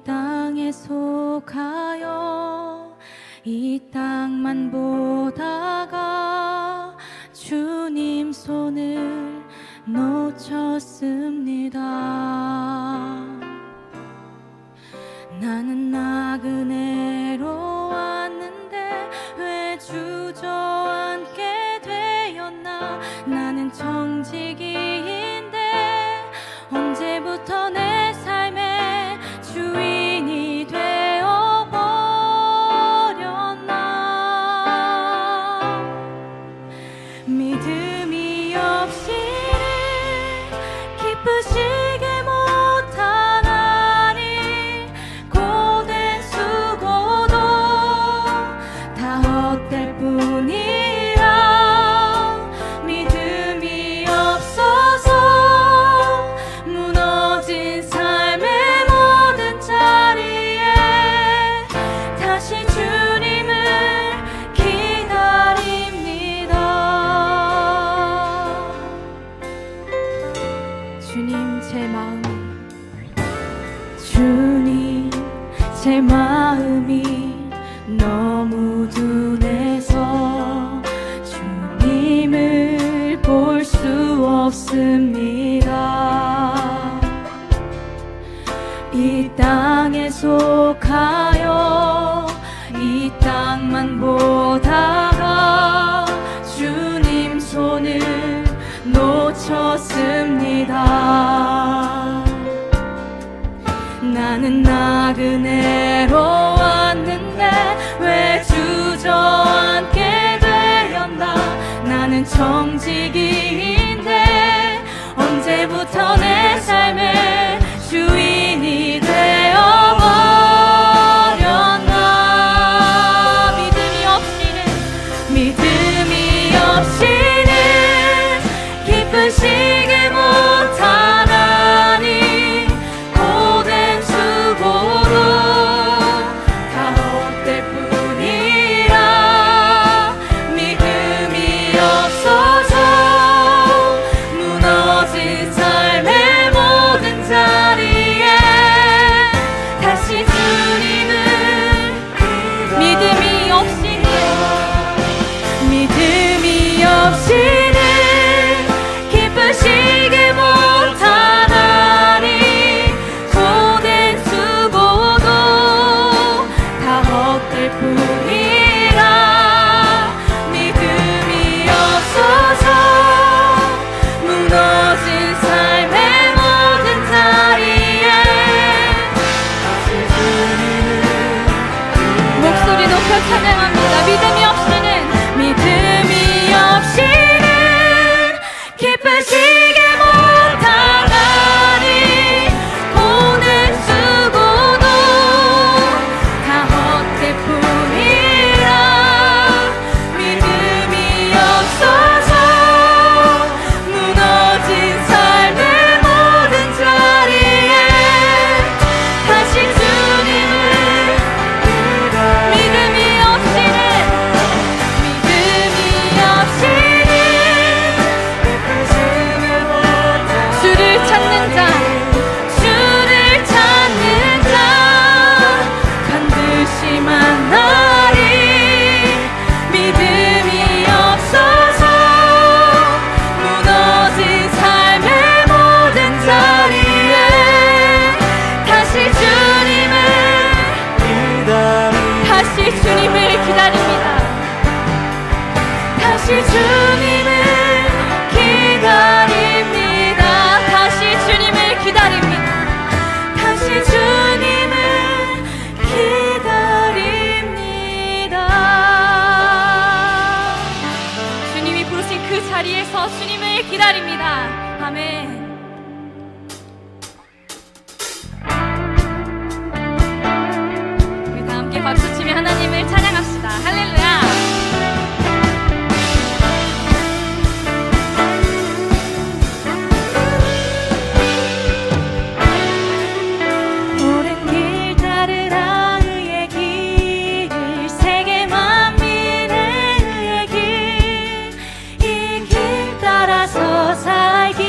땅에 속하여 이 땅만 보다가 주님 손을 놓쳤습니다. 나는 나그네로 왔는데 왜 주저앉게 되었나. 나는 청지기인데 언제부터 내 삶의 주인이 되어버렸나. 믿음이 없이는 기쁘시게 못하나니 고된 수고도 다 헛될 뿐이라. 믿음이 없어서 무너진 삶의 모든 자리에 다시 주님을 기다립니다. 주님 제 마음이 너무 둔해서 주님을 볼 수 없습니다. 이 땅에 속하여 이 땅만 보다가 주님 손을 놓쳤습니다. 나는 나그네로 왔는데 왜 주저앉게 되었나. 나는 청지기인데 언제부터 내 삶의 주인이 되어버렸나. 믿음이 없이는 기쁘시게 못하나니 고된 수고도 다 헛될 뿐이라. 믿음이 없어서 무너진 삶의 모든 자리에 다시 주님을 믿음이 없이는 기쁘시게 못하나니 고된 수고도 다 헛될 뿐이라. 믿음이 없어서 무너진 삶의 모든 자리에 다시 주님을 목소리 높여 찬양합니다. 믿음이 없이는 기쁘시게 못하나니 고된 수고도 다 헛될 뿐이라. 믿음이 없어서 무너진 삶의 모든 자리에 다시 주님을 믿음이 없이는 주를 찾는 자 반드시 만나리. 믿음이 없어서 무너진 삶의 모든 자리에 다시 주님을 기다립니다. 다시 주님을 기다립니다. 다시 주님을 기다립니다. 다시 주님을 기다립니다. 주님이 부르신 그 자리에서 주님을 기다립니다. 아멘. 우리 다 함께 박수치며 하나님을 찬양합시다. 할렐루야. 살기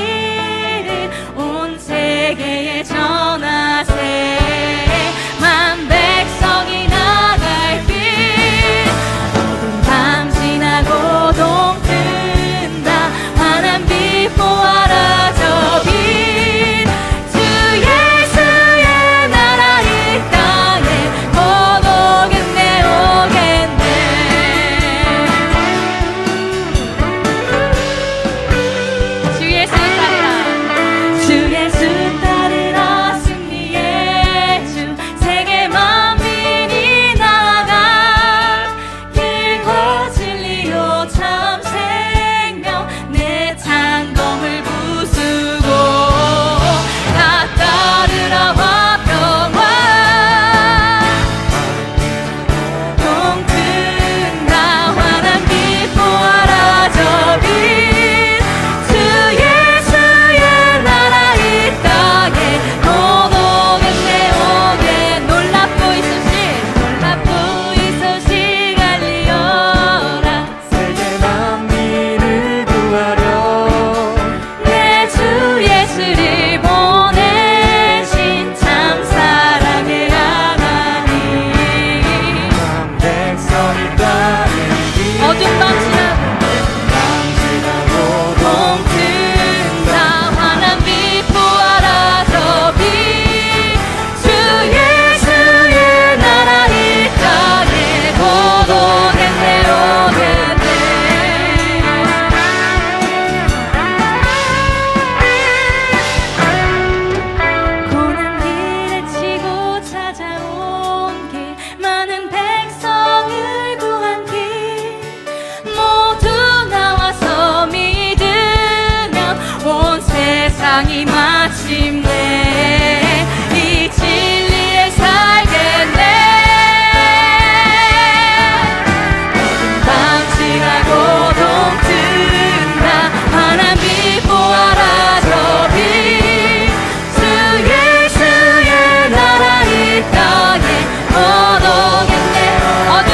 세상이 마침내 이 진리에 살겠네. 밤 지나고 동튼다 하나님 보아라 저 빛 주 예수의 나라 이 땅에 거둬겠네. 어둠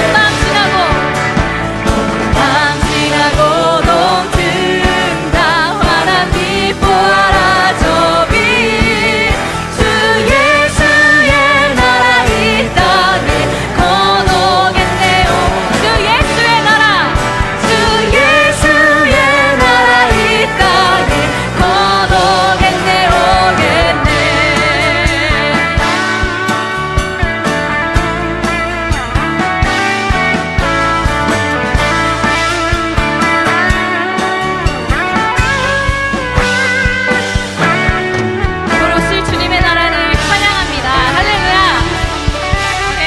밤 지나고 동튼다 하나님 보아라 저 빛 주 예수의 나라 이 땅에 거둬겠네요. 주 예수의 나라 주 예수의 나라 이 땅에 거둬겠네 오겠네. 오롯이 주님의 나라를 찬양합니다. 할렐루야. 네.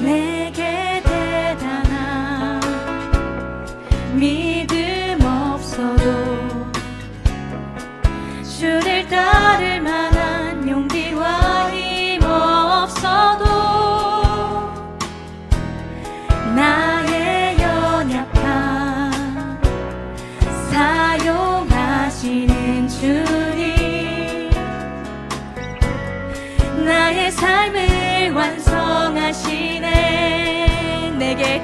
내게 대단한 믿음 없어도 주를 따를 만한 용기와 힘 없어도 나의 연약함 사용하시는 주님 나의 삶을 완성하시네. 내게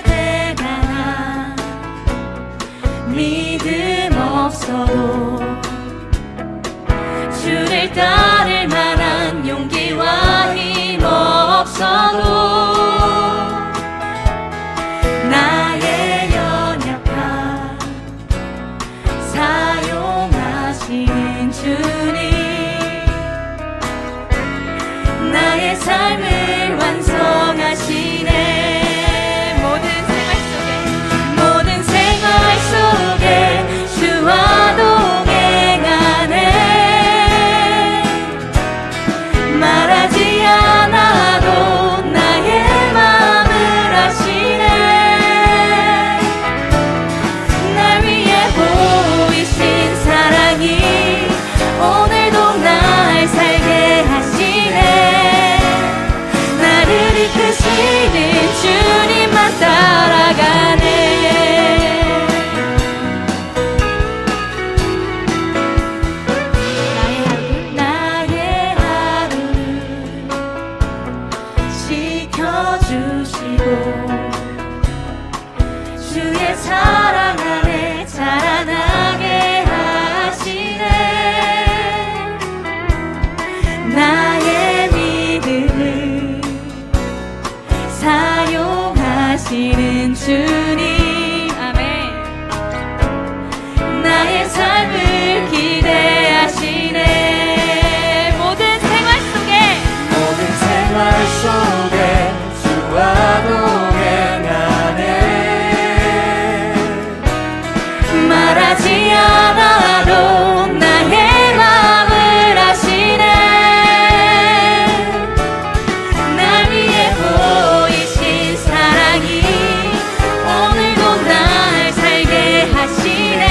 대단한 믿음 없어도 주를 따를 만한 용기와 힘 없어도 나의 연약함 사용하시는 주님 나의 삶을 완성하시네. 모든 생활 속에 주와 동행하네. 말하지 않아도 나의 마음을 아시네. 날 위해 보이신 사랑이 오늘도 날 살게 하시네. 나를 이끄시는 주님만 따라가네. 나의 하루를 지켜주시고 주의 사랑 안에 자라나게 하시네. 나의 믿음을 사용하시는 주님 아멘. 나의 삶을 기대하시네. 모든 생활 속에 주와 동행하네. 말하지 않아도 나의 마음을 아시네. 날 위해 보이신 사랑이 오늘도 날 살게 하시네.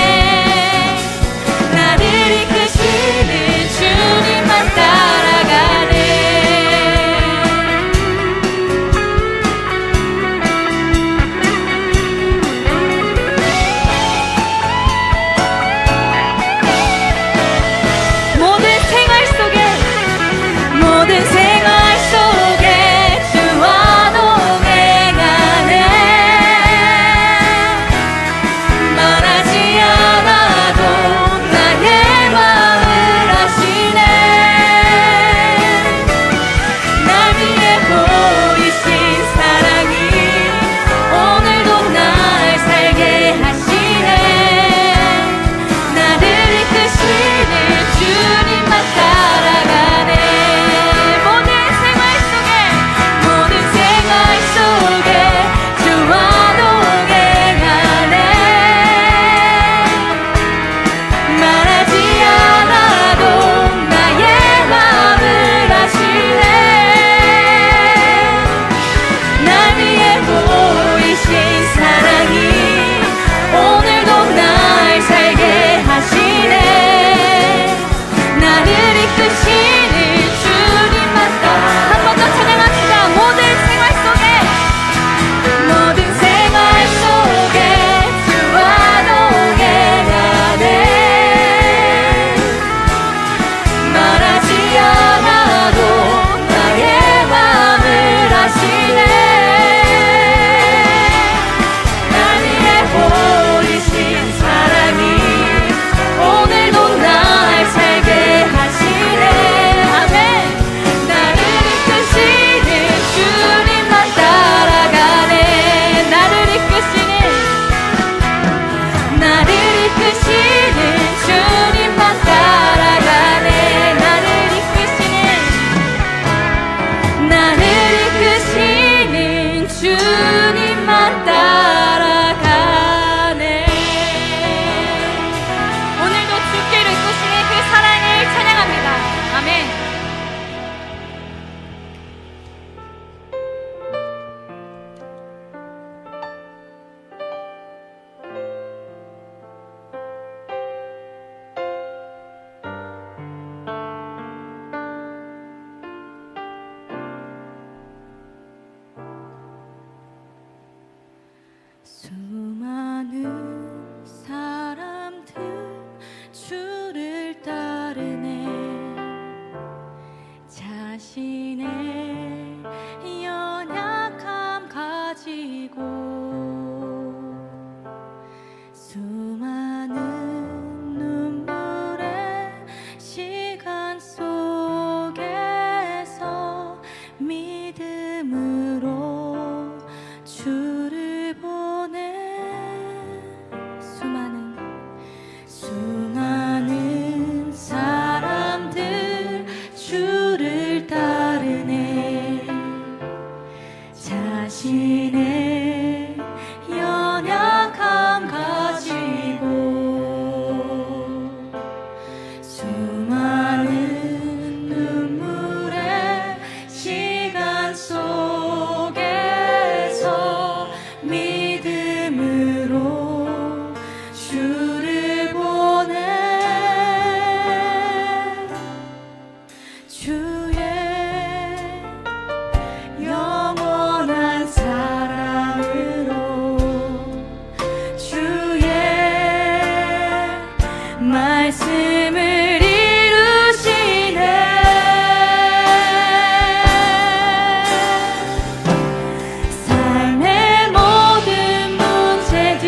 수많은 사람들 주를 따르네. 자신의 연약함 가지고 수많은 눈물의 시간 속에서 믿음으로 주를 보내. 주의 영원한 사랑으로 주의 말씀을 이루시네. 삶의 모든 문제들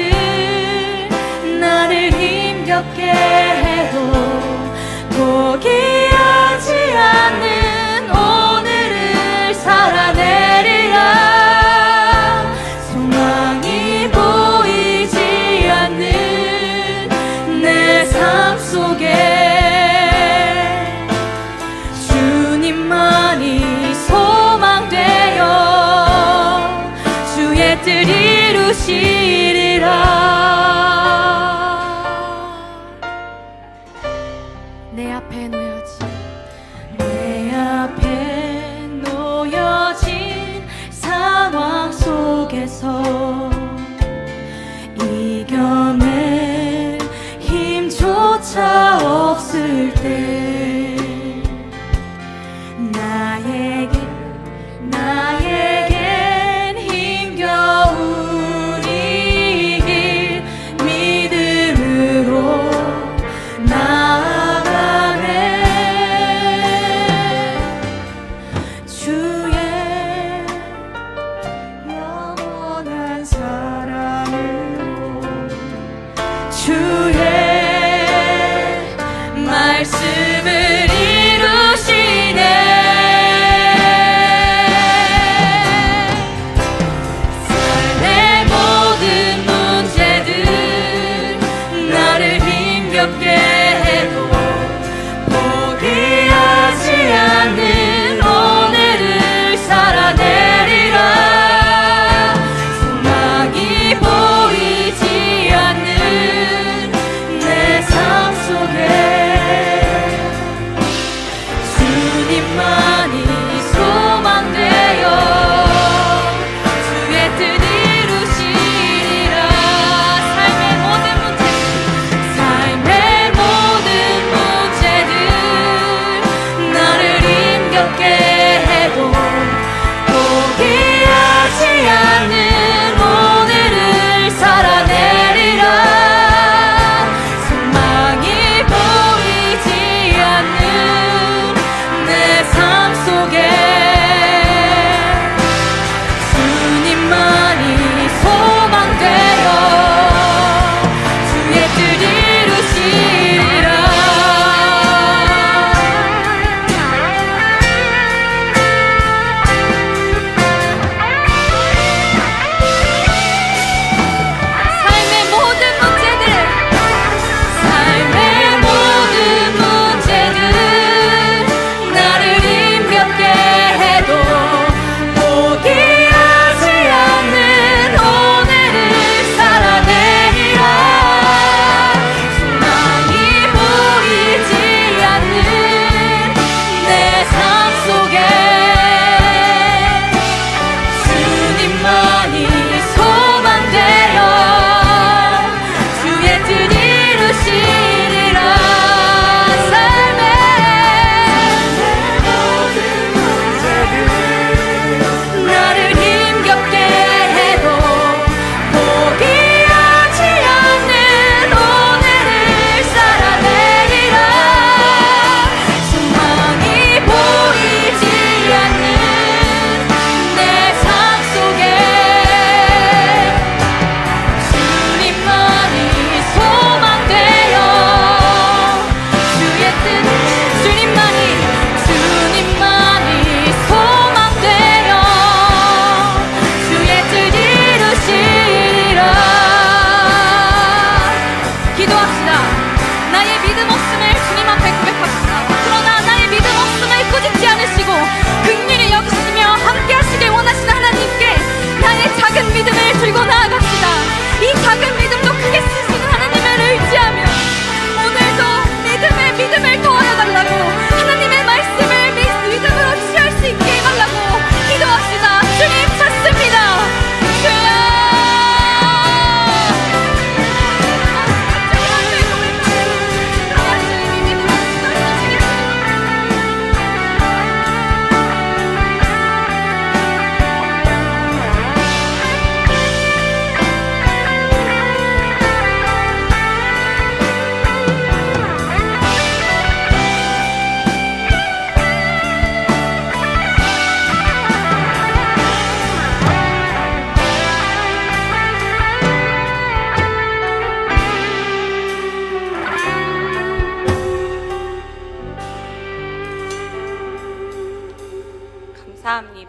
나를 힘겹게 해도 포기하지 않는 오늘을 살아내리라. 소망이 보이지 않는 내 삶 속에 주님만이 소망되어 주의 뜻 이루시리라. 내 앞에 놓여진 상황 속에서 이겨낼 힘조차 없을 때 나에겐 힘겨운 이 길 믿음으로 나아가네. 주의 영원한 사랑으로 주의 말씀을 이루시네. 삶의 모든 문제들 나를 힘겹게 해도 포기하지 않는 오늘을 살아내리라. 소망이 보이지 않는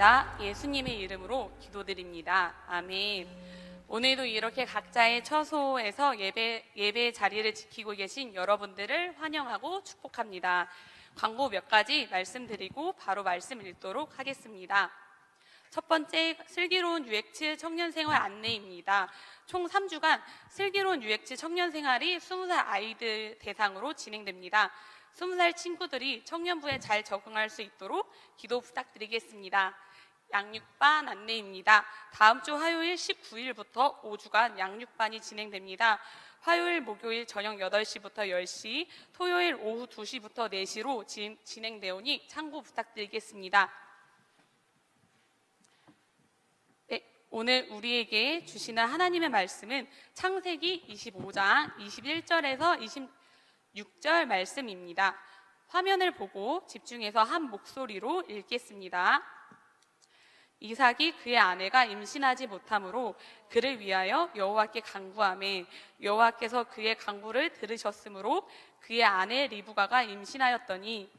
감사 예수님의 이름으로 기도드립니다. 아멘. 오늘도 이렇게 각자의 처소에서 예배 자리를 지키고 계신 여러분들을 환영하고 축복합니다. 광고 몇 가지 말씀드리고 바로 말씀 읽도록 하겠습니다. 첫 번째, 슬기로운 UX 청년생활 안내입니다. 총 3주간 슬기로운 UX 청년생활이 20살 아이들 대상으로 진행됩니다. 20살 친구들이 청년부에 잘 적응할 수 있도록 기도 부탁드리겠습니다. 양육반 안내입니다. 다음 주 화요일 19일부터 5주간 양육반이 진행됩니다. 화요일, 목요일 저녁 8시부터 10시, 토요일 오후 2시부터 4시로 진행되오니 참고 부탁드리겠습니다. 오늘 우리에게 주시는 하나님의 말씀은 창세기 25장 21절에서 26절 말씀입니다. 화면을 보고 집중해서 한 목소리로 읽겠습니다. 이삭이 그의 아내가 임신하지 못하므로 그를 위하여 여호와께 간구하매 여호와께서 그의 간구를 들으셨으므로 그의 아내 리브가가 임신하였더니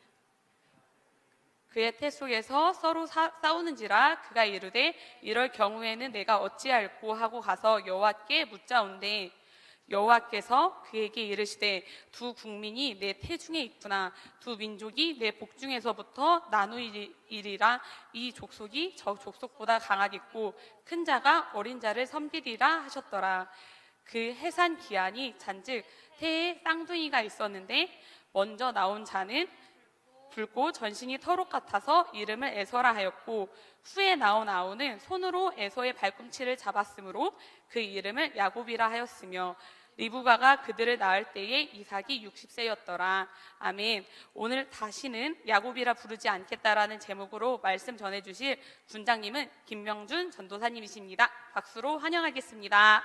그의 태 속에서 서로 싸우는지라 그가 이르되 이럴 경우에는 내가 어찌할꼬 하고 가서 여호와께 묻자온대 여호와께서 그에게 이르시되 두 국민이 내 태중에 있구나 두 민족이 내 복중에서부터 나누이리라 이 족속이 저 족속보다 강하겠고 큰 자가 어린 자를 섬기리라 하셨더라. 그 해산 기한이 잔즉 태에 쌍둥이가 있었는데 먼저 나온 자는 붉고 전신이 털옷 같아서 이름을 에서라 하였고 후에 나온 아우는 손으로 에서의 발꿈치를 잡았으므로 그 이름을 야곱이라 하였으며 리브가가 그들을 낳을 때에 이삭이 60세였더라. 아멘. 오늘 다시는 야곱이라 부르지 않겠다라는 제목으로 말씀 전해주실 군장님은 김명준 전도사님이십니다. 박수로 환영하겠습니다.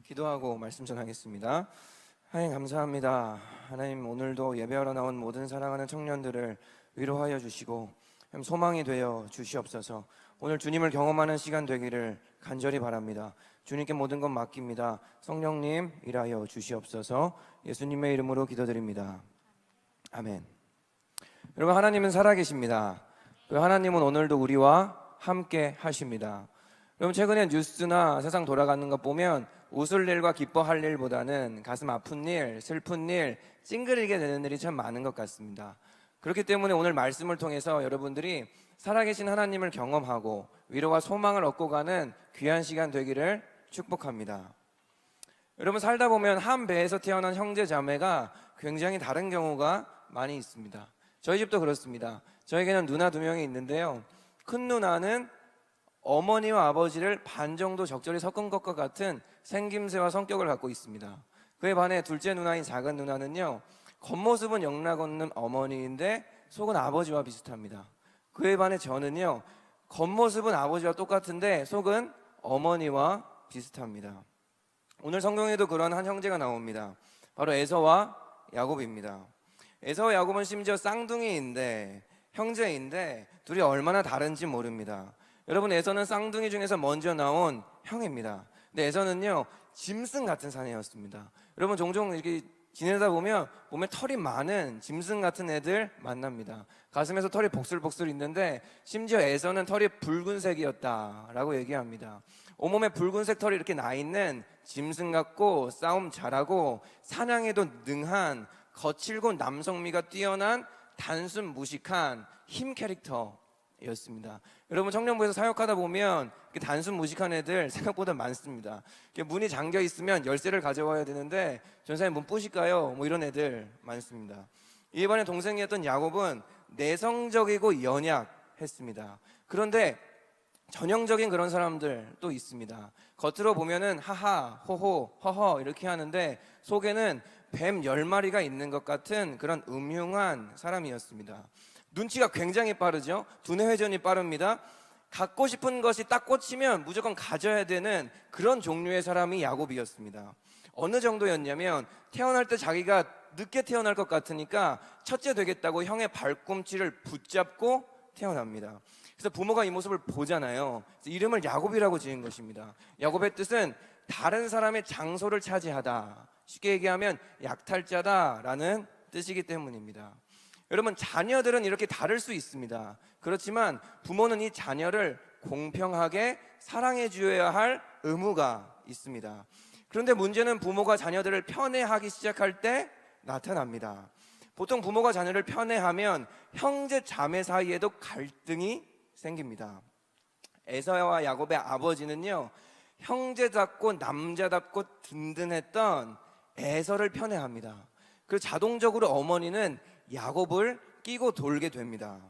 기도하고 말씀 전하겠습니다. 하나님 감사합니다. 하나님 오늘도 예배하러 나온 모든 사랑하는 청년들을 위로하여 주시고 소망이 되어 주시옵소서. 오늘 주님을 경험하는 시간 되기를 간절히 바랍니다. 주님께 모든 것 맡깁니다. 성령님 일하여 주시옵소서. 예수님의 이름으로 기도드립니다. 아멘. 여러분, 하나님은 살아계십니다. 하나님은 오늘도 우리와 함께 하십니다. 여러분, 최근에 뉴스나 세상 돌아가는 것 보면 웃을 일과 기뻐할 일보다는 가슴 아픈 일, 슬픈 일, 찡그리게 되는 일이 참 많은 것 같습니다. 그렇기 때문에 오늘 말씀을 통해서 여러분들이 살아계신 하나님을 경험하고 위로와 소망을 얻고 가는 귀한 시간 되기를 축복합니다. 여러분, 살다 보면 한 배에서 태어난 형제 자매가 굉장히 다른 경우가 많이 있습니다. 저희 집도 그렇습니다. 저에게는 누나 2명이 있는데요. 큰 누나는 어머니와 아버지를 반 정도 적절히 섞은 것과 같은 생김새와 성격을 갖고 있습니다. 그에 반해 둘째 누나인 작은 누나는요, 겉모습은 영락 없는 어머니인데 속은 아버지와 비슷합니다. 그에 반해 저는요, 겉모습은 아버지와 똑같은데 속은 어머니와 비슷합니다. 오늘 성경에도 그런 한 형제가 나옵니다. 바로 에서와 야곱입니다. 에서와 야곱은 심지어 쌍둥이인데, 형제인데 둘이 얼마나 다른지 모릅니다. 여러분, 에서는 쌍둥이 중에서 먼저 나온 형입니다. 근데 에서는요, 짐승 같은 사내였습니다. 여러분, 종종 이렇게 지내다 보면 몸에 털이 많은 짐승 같은 애들 만납니다. 가슴에서 털이 복슬복슬 있는데 심지어 에서는 털이 붉은색이었다라고 얘기합니다. 온몸에 붉은색 털이 이렇게 나 있는 짐승 같고 싸움 잘하고 사냥에도 능한 거칠고 남성미가 뛰어난 단순 무식한 힘 캐릭터였습니다. 여러분, 청년부에서 사역하다 보면 단순 무식한 애들 생각보다 많습니다. 문이 잠겨 있으면 열쇠를 가져와야 되는데 전사님 문 뿌실까요? 뭐 이런 애들 많습니다. 이번에 동생이었던 야곱은 내성적이고 연약했습니다. 그런데 전형적인 그런 사람들 또 있습니다. 겉으로 보면은 하하, 호호, 허허 이렇게 하는데 속에는 뱀 10마리가 있는 것 같은 그런 음흉한 사람이었습니다. 눈치가 굉장히 빠르죠. 두뇌 회전이 빠릅니다. 갖고 싶은 것이 딱 꽂히면 무조건 가져야 되는 그런 종류의 사람이 야곱이었습니다. 어느 정도였냐면 태어날 때 자기가 늦게 태어날 것 같으니까 첫째 되겠다고 형의 발꿈치를 붙잡고 태어납니다. 그래서 부모가 이 모습을 보잖아요. 그래서 이름을 야곱이라고 지은 것입니다. 야곱의 뜻은 다른 사람의 장소를 차지하다, 쉽게 얘기하면 약탈자다라는 뜻이기 때문입니다. 여러분, 자녀들은 이렇게 다를 수 있습니다. 그렇지만 부모는 이 자녀를 공평하게 사랑해 주어야 할 의무가 있습니다. 그런데 문제는 부모가 자녀들을 편애하기 시작할 때 나타납니다. 보통 부모가 자녀를 편애하면 형제 자매 사이에도 갈등이 생깁니다. 에서와 야곱의 아버지는요, 형제답고 남자답고 든든했던 에서를 편애합니다. 그리고 자동적으로 어머니는 야곱을 끼고 돌게 됩니다.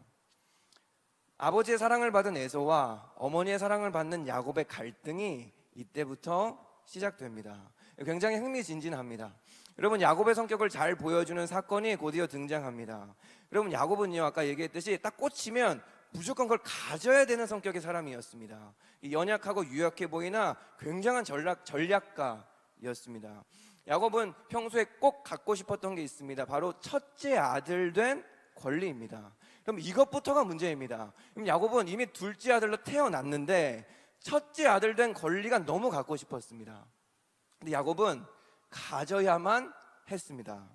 아버지의 사랑을 받은 에서와 어머니의 사랑을 받는 야곱의 갈등이 이때부터 시작됩니다. 굉장히 흥미진진합니다. 여러분, 야곱의 성격을 잘 보여주는 사건이 곧이어 등장합니다. 여러분, 야곱은요, 아까 얘기했듯이 딱 꽂히면 무조건 그걸 가져야 되는 성격의 사람이었습니다. 연약하고 유약해 보이나 굉장한 전략가였습니다. 야곱은 평소에 꼭 갖고 싶었던 게 있습니다. 바로 첫째 아들 된 권리입니다. 그럼 이것부터가 문제입니다. 그럼 야곱은 이미 둘째 아들로 태어났는데 첫째 아들 된 권리가 너무 갖고 싶었습니다. 근데 야곱은 가져야만 했습니다.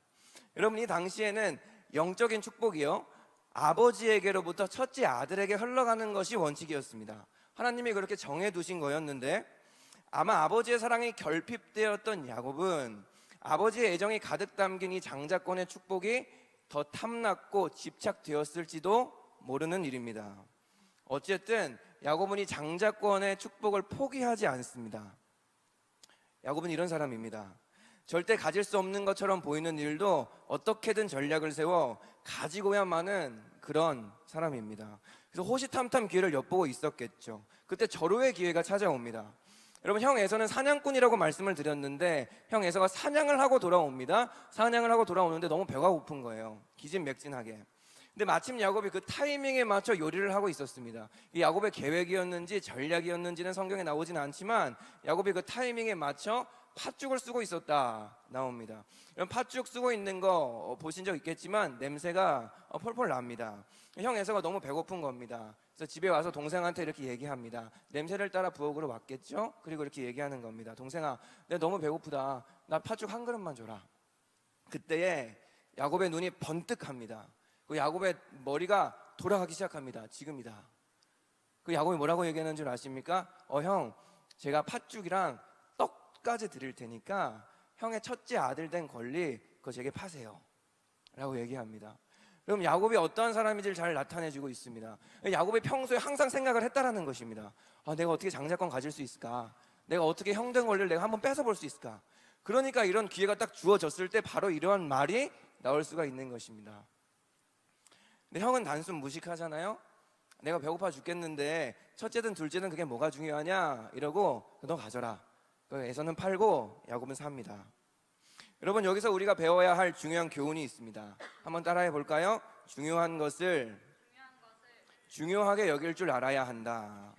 여러분, 이 당시에는 영적인 축복이요, 아버지에게로부터 첫째 아들에게 흘러가는 것이 원칙이었습니다. 하나님이 그렇게 정해두신 거였는데 아마 아버지의 사랑이 결핍되었던 야곱은 아버지의 애정이 가득 담긴 이 장자권의 축복이 더 탐났고 집착되었을지도 모르는 일입니다. 어쨌든 야곱은 이 장자권의 축복을 포기하지 않습니다. 야곱은 이런 사람입니다. 절대 가질 수 없는 것처럼 보이는 일도 어떻게든 전략을 세워 가지고야만은 그런 사람입니다. 그래서 호시탐탐 기회를 엿보고 있었겠죠. 그때 절호의 기회가 찾아옵니다. 여러분, 형 에서는 사냥꾼이라고 말씀을 드렸는데 형 에서가 사냥을 하고 돌아옵니다. 사냥을 하고 돌아오는데 너무 배가 고픈 거예요. 기진맥진하게. 근데 마침 야곱이 그 타이밍에 맞춰 요리를 하고 있었습니다. 이 야곱의 계획이었는지 전략이었는지는 성경에 나오진 않지만 야곱이 그 타이밍에 맞춰 팥죽을 쓰고 있었다 나옵니다. 여러분, 팥죽 쓰고 있는 거 보신 적 있겠지만 냄새가 펄펄 납니다. 형 에서가 너무 배고픈 겁니다. 그래서 집에 와서 동생한테 이렇게 얘기합니다. 냄새를 따라 부엌으로 왔겠죠? 그리고 이렇게 얘기하는 겁니다. 동생아, 내가 너무 배고프다. 나 팥죽 한 그릇만 줘라. 그때에 야곱의 눈이 번뜩합니다. 그 야곱의 머리가 돌아가기 시작합니다. 지금이다. 그 야곱이 뭐라고 얘기하는 줄 아십니까? 형, 제가 팥죽이랑 떡까지 드릴 테니까 형의 첫째 아들 된 권리 그거 제게 파세요 라고 얘기합니다. 그럼 야곱이 어떠한 사람인지를 잘 나타내주고 있습니다. 야곱이 평소에 항상 생각을 했다라는 것입니다. 내가 어떻게 장자권 가질 수 있을까? 내가 어떻게 형 된 권리를 내가 한번 뺏어볼 수 있을까? 그러니까 이런 기회가 딱 주어졌을 때 바로 이러한 말이 나올 수가 있는 것입니다. 근데 형은 단순 무식하잖아요. 내가 배고파 죽겠는데 첫째든 둘째든 그게 뭐가 중요하냐 이러고 너 가져라. 에서는 팔고 야곱은 삽니다. 여러분, 여기서 우리가 배워야 할 중요한 교훈이 있습니다. 한번 따라해 볼까요? 중요한 것을 중요하게 여길 줄 알아야 한다.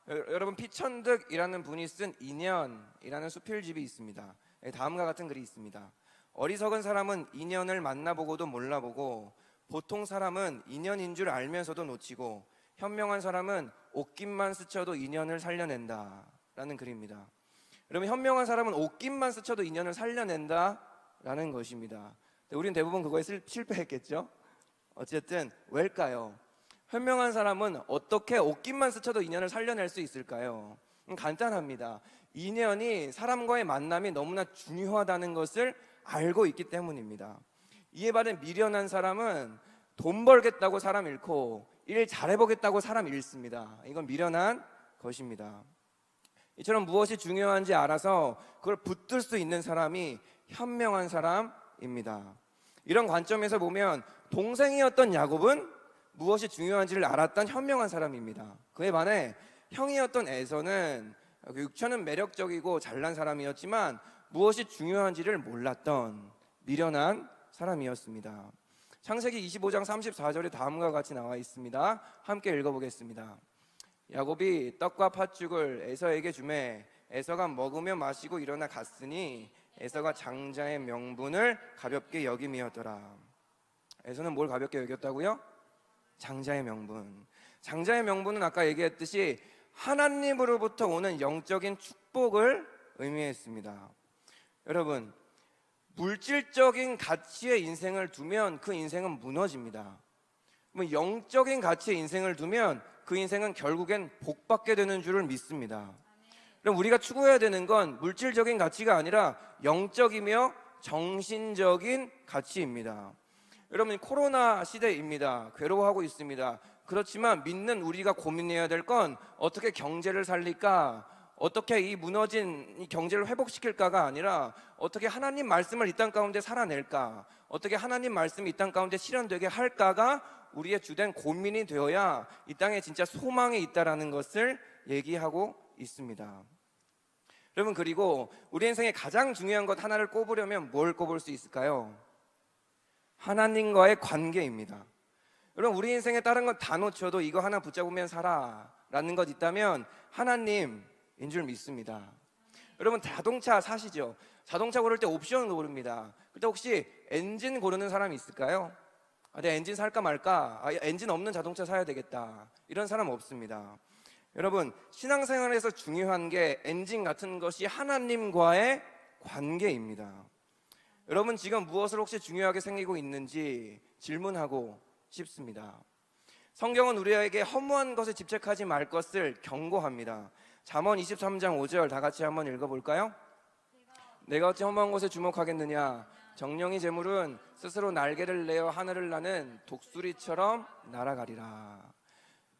여러분, 피천득이라는 분이 쓴 인연이라는 수필집이 있습니다. 다음과 같은 글이 있습니다. 어리석은 사람은 인연을 만나보고도 몰라보고 보통 사람은 인연인 줄 알면서도 놓치고 현명한 사람은 옷깃만 스쳐도 인연을 살려낸다 라는 글입니다. 여러분, 현명한 사람은 옷깃만 스쳐도 인연을 살려낸다 라는 것입니다. 우리는 대부분 그거에 실패했겠죠. 어쨌든 왜일까요? 현명한 사람은 어떻게 옷깃만 스쳐도 인연을 살려낼 수 있을까요? 간단합니다. 인연이 사람과의 만남이 너무나 중요하다는 것을 알고 있기 때문입니다. 이에 반해 미련한 사람은 돈 벌겠다고 사람 잃고 일 잘해보겠다고 사람 잃습니다. 이건 미련한 것입니다. 이처럼 무엇이 중요한지 알아서 그걸 붙들 수 있는 사람이 현명한 사람입니다. 이런 관점에서 보면 동생이었던 야곱은 무엇이 중요한지를 알았던 현명한 사람입니다. 그에 반해 형이었던 에서는 육체는 매력적이고 잘난 사람이었지만 무엇이 중요한지를 몰랐던 미련한 사람이었습니다. 창세기 25장 34절에 다음과 같이 나와 있습니다. 함께 읽어보겠습니다. 야곱이 떡과 팥죽을 에서에게 주매 에서가 먹으며 마시고 일어나 갔으니 에서가 장자의 명분을 가볍게 여김이었더라. 에서는 뭘 가볍게 여겼다고요? 장자의 명분. 장자의 명분은 아까 얘기했듯이 하나님으로부터 오는 영적인 축복을 의미했습니다. 여러분, 물질적인 가치의 인생을 두면 그 인생은 무너집니다. 뭐 영적인 가치의 인생을 두면 그 인생은 결국엔 복받게 되는 줄을 믿습니다. 그럼 우리가 추구해야 되는 건 물질적인 가치가 아니라 영적이며 정신적인 가치입니다. 여러분, 코로나 시대입니다. 괴로워하고 있습니다. 그렇지만 믿는 우리가 고민해야 될 건 어떻게 경제를 살릴까, 어떻게 이 무너진 이 경제를 회복시킬까가 아니라 어떻게 하나님 말씀을 이 땅 가운데 살아낼까, 어떻게 하나님 말씀이 이 땅 가운데 실현되게 할까가 우리의 주된 고민이 되어야 이 땅에 진짜 소망이 있다라는 것을 얘기하고 있습니다. 여러분, 그리고 우리 인생에 가장 중요한 것 하나를 꼽으려면 뭘 꼽을 수 있을까요? 하나님과의 관계입니다. 여러분, 우리 인생에 다른 건 다 놓쳐도 이거 하나 붙잡으면 살아 라는 것 있다면 하나님인 줄 믿습니다. 여러분, 자동차 사시죠? 자동차 고를 때 옵션 고릅니다. 그때 혹시 엔진 고르는 사람이 있을까요? 내 엔진 살까 말까? 엔진 없는 자동차 사야 되겠다, 이런 사람 없습니다. 여러분, 신앙생활에서 중요한 게 엔진 같은 것이 하나님과의 관계입니다. 여러분, 지금 무엇을 혹시 중요하게 생기고 있는지 질문하고 싶습니다. 성경은 우리에게 허무한 것에 집착하지 말 것을 경고합니다. 잠언 23장 5절 다 같이 한번 읽어볼까요? 내가 어찌 허무한 것에 주목하겠느냐, 정령이 재물은 스스로 날개를 내어 하늘을 나는 독수리처럼 날아가리라.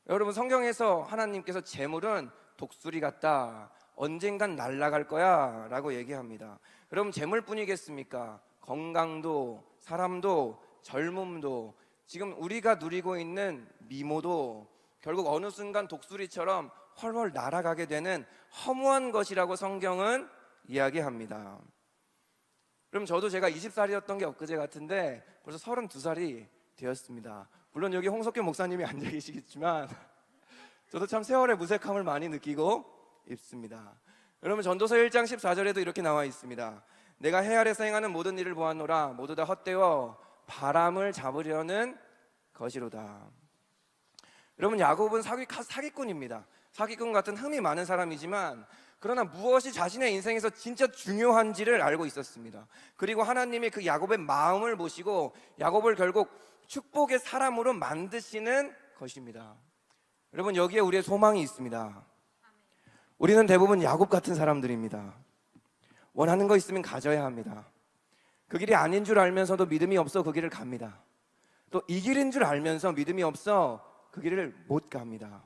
여러분, 성경에서 하나님께서 재물은 독수리 같다, 언젠간 날아갈 거야 라고 얘기합니다. 여러분, 재물뿐이겠습니까? 건강도, 사람도, 젊음도, 지금 우리가 누리고 있는 미모도 결국 어느 순간 독수리처럼 훨훨 날아가게 되는 허무한 것이라고 성경은 이야기합니다. 그럼 저도 제가 20살이었던 게 엊그제 같은데 벌써 32살이 되었습니다. 물론 여기 홍석규 목사님이 앉아 계시겠지만 저도 참 세월의 무색함을 많이 느끼고 있습니다. 여러분, 전도서 1장 14절에도 이렇게 나와 있습니다. 내가 해 아래서 행하는 모든 일을 보았노라, 모두 다 헛되어 바람을 잡으려는 것이로다. 여러분, 야곱은 사기꾼입니다. 사기꾼 같은 흠이 많은 사람이지만 그러나 무엇이 자신의 인생에서 진짜 중요한지를 알고 있었습니다. 그리고 하나님이 그 야곱의 마음을 보시고 야곱을 결국 축복의 사람으로 만드시는 것입니다. 여러분, 여기에 우리의 소망이 있습니다. 우리는 대부분 야곱 같은 사람들입니다. 원하는 거 있으면 가져야 합니다. 그 길이 아닌 줄 알면서도 믿음이 없어 그 길을 갑니다. 또 이 길인 줄 알면서 믿음이 없어 그 길을 못 갑니다.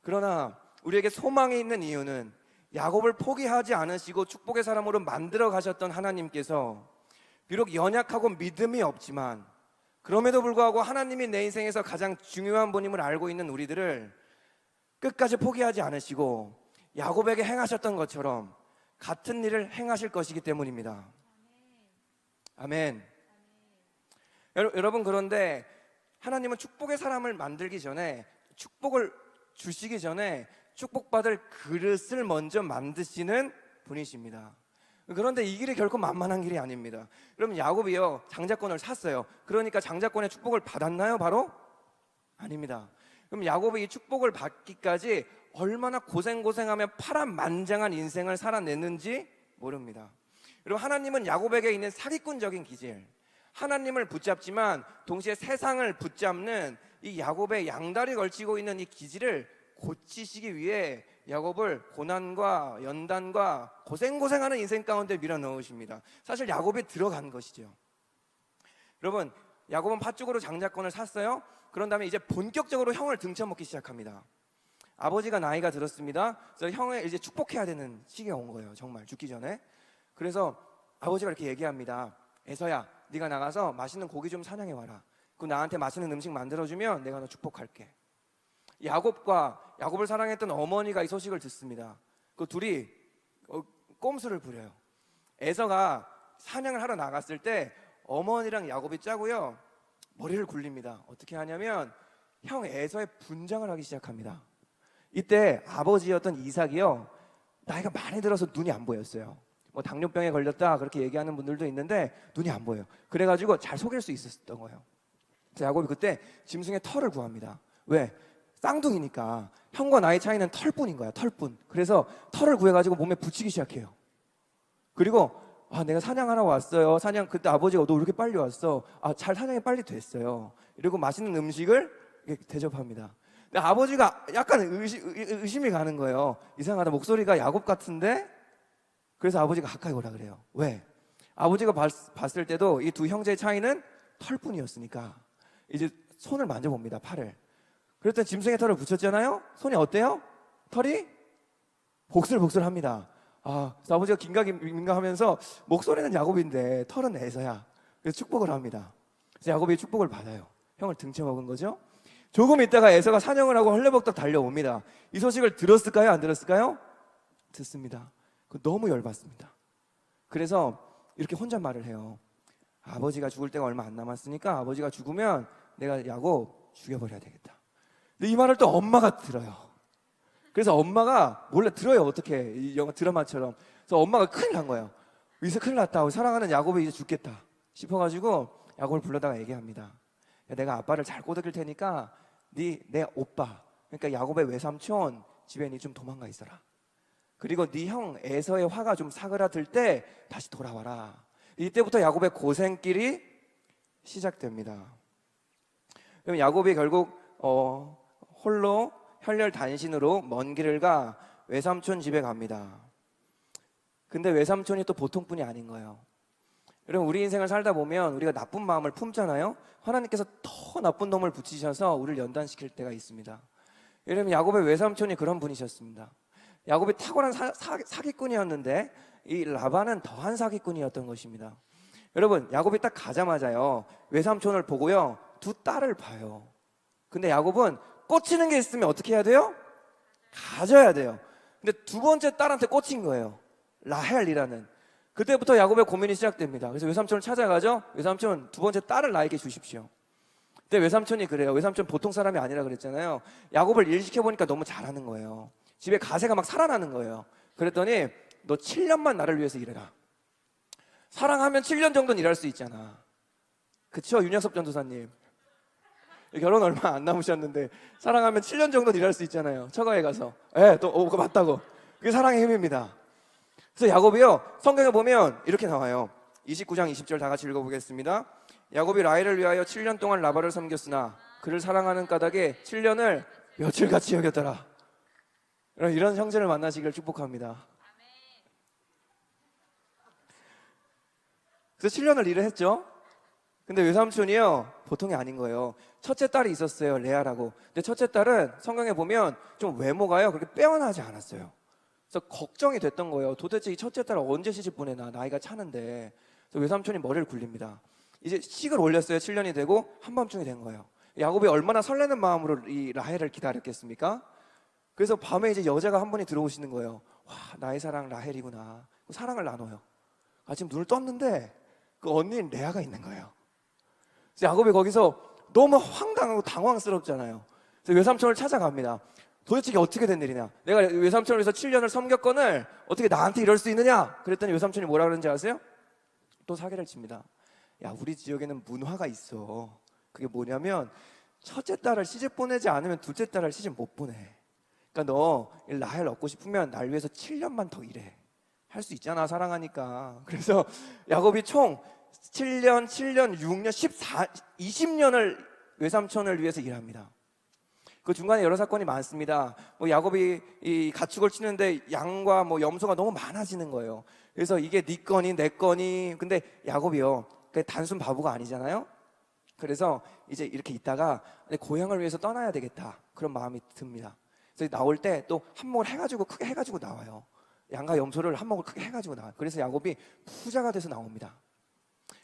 그러나 우리에게 소망이 있는 이유는 야곱을 포기하지 않으시고 축복의 사람으로 만들어 가셨던 하나님께서 비록 연약하고 믿음이 없지만 그럼에도 불구하고 하나님이 내 인생에서 가장 중요한 분임을 알고 있는 우리들을 끝까지 포기하지 않으시고 야곱에게 행하셨던 것처럼 같은 일을 행하실 것이기 때문입니다. 아멘. 여러분, 그런데 하나님은 축복의 사람을 만들기 전에, 축복을 주시기 전에 축복받을 그릇을 먼저 만드시는 분이십니다. 그런데 이 길이 결코 만만한 길이 아닙니다. 여러분, 야곱이요, 장자권을 샀어요. 그러니까 장자권의 축복을 받았나요? 바로? 아닙니다. 그럼 야곱이 이 축복을 받기까지 얼마나 고생하며 파란만장한 인생을 살아냈는지 모릅니다. 여러분, 하나님은 야곱에게 있는 사기꾼적인 기질, 하나님을 붙잡지만 동시에 세상을 붙잡는 이 야곱의 양다리 걸치고 있는 이 기질을 고치시기 위해 야곱을 고난과 연단과 고생하는 인생 가운데 밀어넣으십니다. 사실 야곱이 들어간 것이죠. 여러분, 야곱은 팥죽으로 장자권을 샀어요. 그런 다음에 이제 본격적으로 형을 등쳐먹기 시작합니다. 아버지가 나이가 들었습니다. 그래서 형을 이제 축복해야 되는 시기가 온 거예요. 정말 죽기 전에. 그래서 아버지가 이렇게 얘기합니다. 에서야, 네가 나가서 맛있는 고기 좀 사냥해 와라. 그 나한테 맛있는 음식 만들어주면 내가 너 축복할게. 야곱을 사랑했던 어머니가 이 소식을 듣습니다. 그 둘이 꼼수를 부려요. 에서가 사냥을 하러 나갔을 때 어머니랑 야곱이 짜고요, 머리를 굴립니다. 어떻게 하냐면 형 에서의 분장을 하기 시작합니다. 이때 아버지였던 이삭이요, 나이가 많이 들어서 눈이 안 보였어요. 뭐 당뇨병에 걸렸다 그렇게 얘기하는 분들도 있는데 눈이 안 보여요. 그래가지고 잘 속일 수 있었던 거예요. 그래서 야곱이 그때 짐승의 털을 구합니다. 왜? 쌍둥이니까 형과 나이 차이는 털뿐인 거야. 털뿐. 그래서 털을 구해가지고 몸에 붙이기 시작해요. 그리고 내가 사냥하러 왔어요. 사냥 그때 아버지가 너 왜 이렇게 빨리 왔어? 잘 사냥이 빨리 됐어요. 이러고 맛있는 음식을 이렇게 대접합니다. 근데 아버지가 약간 의심이 가는 거예요. 이상하다. 목소리가 야곱 같은데? 그래서 아버지가 가까이 오라 그래요. 왜? 아버지가 봤을 때도 이 두 형제의 차이는 털뿐이었으니까 이제 손을 만져봅니다. 팔을. 그랬더니 짐승의 털을 붙였잖아요. 손이 어때요? 털이 복슬복슬합니다. 그래서 아버지가 긴가민가하면서 목소리는 야곱인데 털은 에서야. 그래서 축복을 합니다. 그래서 야곱이 축복을 받아요. 형을 등쳐먹은 거죠. 조금 있다가 에서가 사냥을 하고 헐레벌떡 달려옵니다. 이 소식을 들었을까요? 안 들었을까요? 듣습니다. 너무 열받습니다. 그래서 이렇게 혼잣말을 해요. 아버지가 죽을 때가 얼마 안 남았으니까 아버지가 죽으면 내가 야곱 죽여버려야 되겠다. 근데 이 말을 또 엄마가 들어요. 그래서 엄마가 몰래 들어요. 어떻게 이 영화 드라마처럼. 그래서 엄마가 큰일 난 거예요. 이제 큰일 났다. 사랑하는 야곱이 이제 죽겠다 싶어가지고 야곱을 불러다가 얘기합니다. 내가 아빠를 잘 꼬드길 테니까 내 오빠, 그러니까 야곱의 외삼촌 집에 니 좀 도망가 있어라. 그리고 네 형 에서의 화가 좀 사그라들 때 다시 돌아와라. 이때부터 야곱의 고생길이 시작됩니다. 그럼 야곱이 결국 홀로 혈렬단신으로 먼 길을 가 외삼촌 집에 갑니다. 근데 외삼촌이 또 보통뿐이 아닌 거예요. 여러분, 우리 인생을 살다 보면 우리가 나쁜 마음을 품잖아요. 하나님께서 더 나쁜 놈을 붙이셔서 우리를 연단시킬 때가 있습니다. 여러분, 야곱의 외삼촌이 그런 분이셨습니다. 야곱이 탁월한 사기꾼이었는데 이 라반은 더한 사기꾼이었던 것입니다. 여러분, 야곱이 딱 가자마자요, 외삼촌을 보고요, 두 딸을 봐요. 근데 야곱은 꽂히는 게 있으면 어떻게 해야 돼요? 가져야 돼요. 근데 두 번째 딸한테 꽂힌 거예요. 라헬이라는. 그때부터 야곱의 고민이 시작됩니다. 그래서 외삼촌을 찾아가죠. 외삼촌, 두 번째 딸을 나에게 주십시오. 근데 외삼촌이 그래요. 외삼촌 보통 사람이 아니라 그랬잖아요. 야곱을 일시켜보니까 너무 잘하는 거예요. 집에 가세가 막 살아나는 거예요. 그랬더니 너 7년만 나를 위해서 일해라. 사랑하면 7년 정도는 일할 수 있잖아. 그쵸? 윤여섭 전도사님, 결혼 얼마 안 남으셨는데 사랑하면 7년 정도는 일할 수 있잖아요. 처가에 가서. 그거 맞다고. 그게 사랑의 힘입니다. 그래서 야곱이요, 성경에 보면 이렇게 나와요. 29장 20절 다 같이 읽어보겠습니다. 야곱이 라헬을 위하여 7년 동안 라반을 섬겼으나 그를 사랑하는 까닭에 7년을 며칠같이 여겼더라. 이런 형제를 만나시길 축복합니다. 그래서 7년을 일을 했죠. 근데 외삼촌이요, 보통이 아닌 거예요. 첫째 딸이 있었어요, 레아라고. 근데 첫째 딸은 성경에 보면 좀 외모가요, 그렇게 빼어나지 않았어요. 그래서 걱정이 됐던 거예요. 도대체 이 첫째 딸을 언제 시집 보내나, 나이가 차는데. 그래서 외삼촌이 머리를 굴립니다. 이제 식을 올렸어요. 7년이 되고 한밤중이 된 거예요. 야곱이 얼마나 설레는 마음으로 이 라헬을 기다렸겠습니까? 그래서 밤에 이제 여자가 한 분이 들어오시는 거예요. 와, 나의 사랑 라헬이구나. 사랑을 나눠요. 지금 눈을 떴는데 그 언니인 레아가 있는 거예요. 그래서 야곱이 거기서 너무 황당하고 당황스럽잖아요. 그래서 외삼촌을 찾아갑니다. 도대체 이게 어떻게 된 일이냐? 내가 외삼촌을 위해서 7년을 섬겼거늘 어떻게 나한테 이럴 수 있느냐? 그랬더니 외삼촌이 뭐라 그러는지 아세요? 또 사기를 칩니다. 야, 우리 지역에는 문화가 있어. 그게 뭐냐면 첫째 딸을 시집 보내지 않으면 둘째 딸을 시집 못 보내. 그러니까 너 라헬 얻고 싶으면 날 위해서 7년만 더 일해. 할 수 있잖아, 사랑하니까. 그래서 야곱이 총 7년, 6년, 20년을 외삼촌을 위해서 일합니다. 그 중간에 여러 사건이 많습니다. 야곱이 이 가축을 치는데 양과 염소가 너무 많아지는 거예요. 그래서 이게 네 거니 내 거니. 근데 야곱이요, 단순 바보가 아니잖아요. 그래서 이제 이렇게 있다가 고향을 위해서 떠나야 되겠다, 그런 마음이 듭니다. 그래서 나올 때 또 한몫을 해가지고 크게 해가지고 나와요. 양과 염소를 한몫을 크게 해가지고 나와요. 그래서 야곱이 부자가 돼서 나옵니다.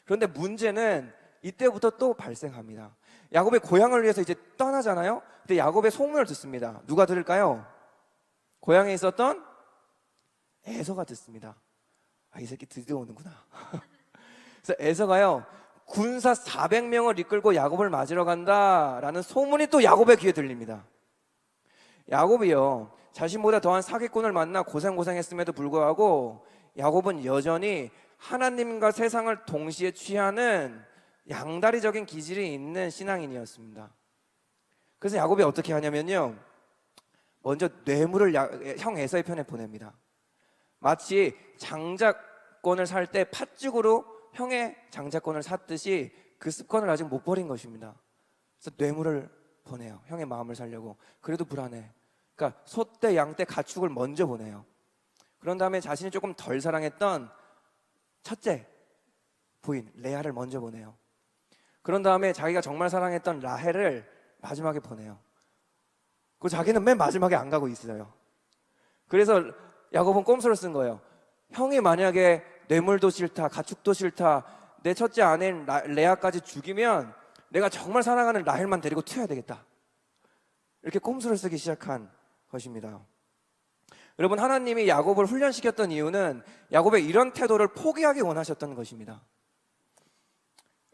그런데 문제는 이때부터 또 발생합니다. 야곱의 고향을 위해서 이제 떠나잖아요. 근데 야곱의 소문을 듣습니다. 누가 들을까요? 고향에 있었던 에서가 듣습니다. 이 새끼 드디어 오는구나. 그래서 에서가요, 군사 400명을 이끌고 야곱을 맞으러 간다라는 소문이 또 야곱의 귀에 들립니다. 야곱이요, 자신보다 더한 사기꾼을 만나 고생했음에도 불구하고 야곱은 여전히 하나님과 세상을 동시에 취하는 양다리적인 기질이 있는 신앙인이었습니다. 그래서 야곱이 어떻게 하냐면요, 먼저 뇌물을 형 에서의 편에 보냅니다. 마치 장작 장자권을 살 때 팥죽으로 형의 장자권을 샀듯이 그 습관을 아직 못 버린 것입니다. 그래서 뇌물을 보내요. 형의 마음을 살려고. 그래도 불안해. 그러니까 소떼, 양떼, 가축을 먼저 보내요. 그런 다음에 자신이 조금 덜 사랑했던 첫째 부인 레아를 먼저 보내요. 그런 다음에 자기가 정말 사랑했던 라헬을 마지막에 보내요. 그 자기는 맨 마지막에 안 가고 있어요. 그래서 야곱은 꼼수를 쓴 거예요. 형이 만약에 뇌물도 싫다, 가축도 싫다, 내 첫째 아내인 레아까지 죽이면 내가 정말 사랑하는 라헬만 데리고 튀어야 되겠다. 이렇게 꼼수를 쓰기 시작한 것입니다. 여러분, 하나님이 야곱을 훈련시켰던 이유는 야곱의 이런 태도를 포기하기 원하셨던 것입니다.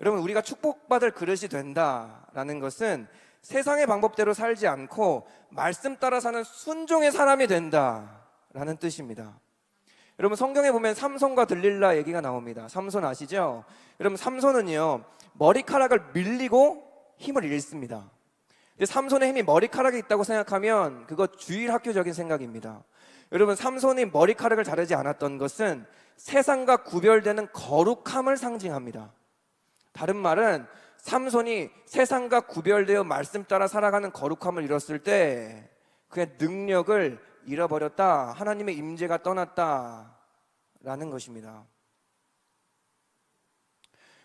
여러분, 우리가 축복받을 그릇이 된다라는 것은 세상의 방법대로 살지 않고 말씀 따라 사는 순종의 사람이 된다라는 뜻입니다. 여러분, 성경에 보면 삼손과 들릴라 얘기가 나옵니다. 삼손 아시죠? 여러분, 삼손은요 머리카락을 밀리고 힘을 잃습니다. 근데 삼손의 힘이 머리카락에 있다고 생각하면 그거 주일학교적인 생각입니다. 여러분, 삼손이 머리카락을 자르지 않았던 것은 세상과 구별되는 거룩함을 상징합니다. 다른 말은 삼손이 세상과 구별되어 말씀 따라 살아가는 거룩함을 잃었을 때 그의 능력을 잃어버렸다, 하나님의 임재가 떠났다라는 것입니다.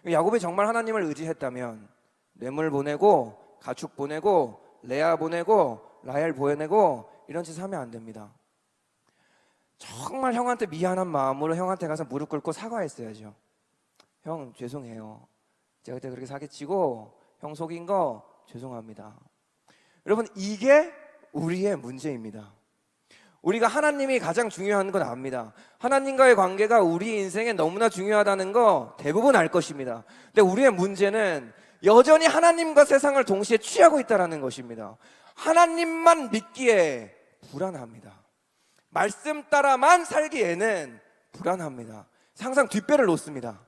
야곱이 정말 하나님을 의지했다면 뇌물 보내고 가축 보내고 레아 보내고 라헬 보내고 이런 짓 하면 안 됩니다. 정말 형한테 미안한 마음으로 형한테 가서 무릎 꿇고 사과했어야죠. 형 죄송해요. 제가 그때 그렇게 사기치고 형 속인 거 죄송합니다. 여러분, 이게 우리의 문제입니다. 우리가 하나님이 가장 중요한 건 압니다. 하나님과의 관계가 우리 인생에 너무나 중요하다는 거 대부분 알 것입니다. 근데 우리의 문제는 여전히 하나님과 세상을 동시에 취하고 있다는 것입니다. 하나님만 믿기에 불안합니다. 말씀 따라만 살기에는 불안합니다. 항상 뒷배를 놓습니다.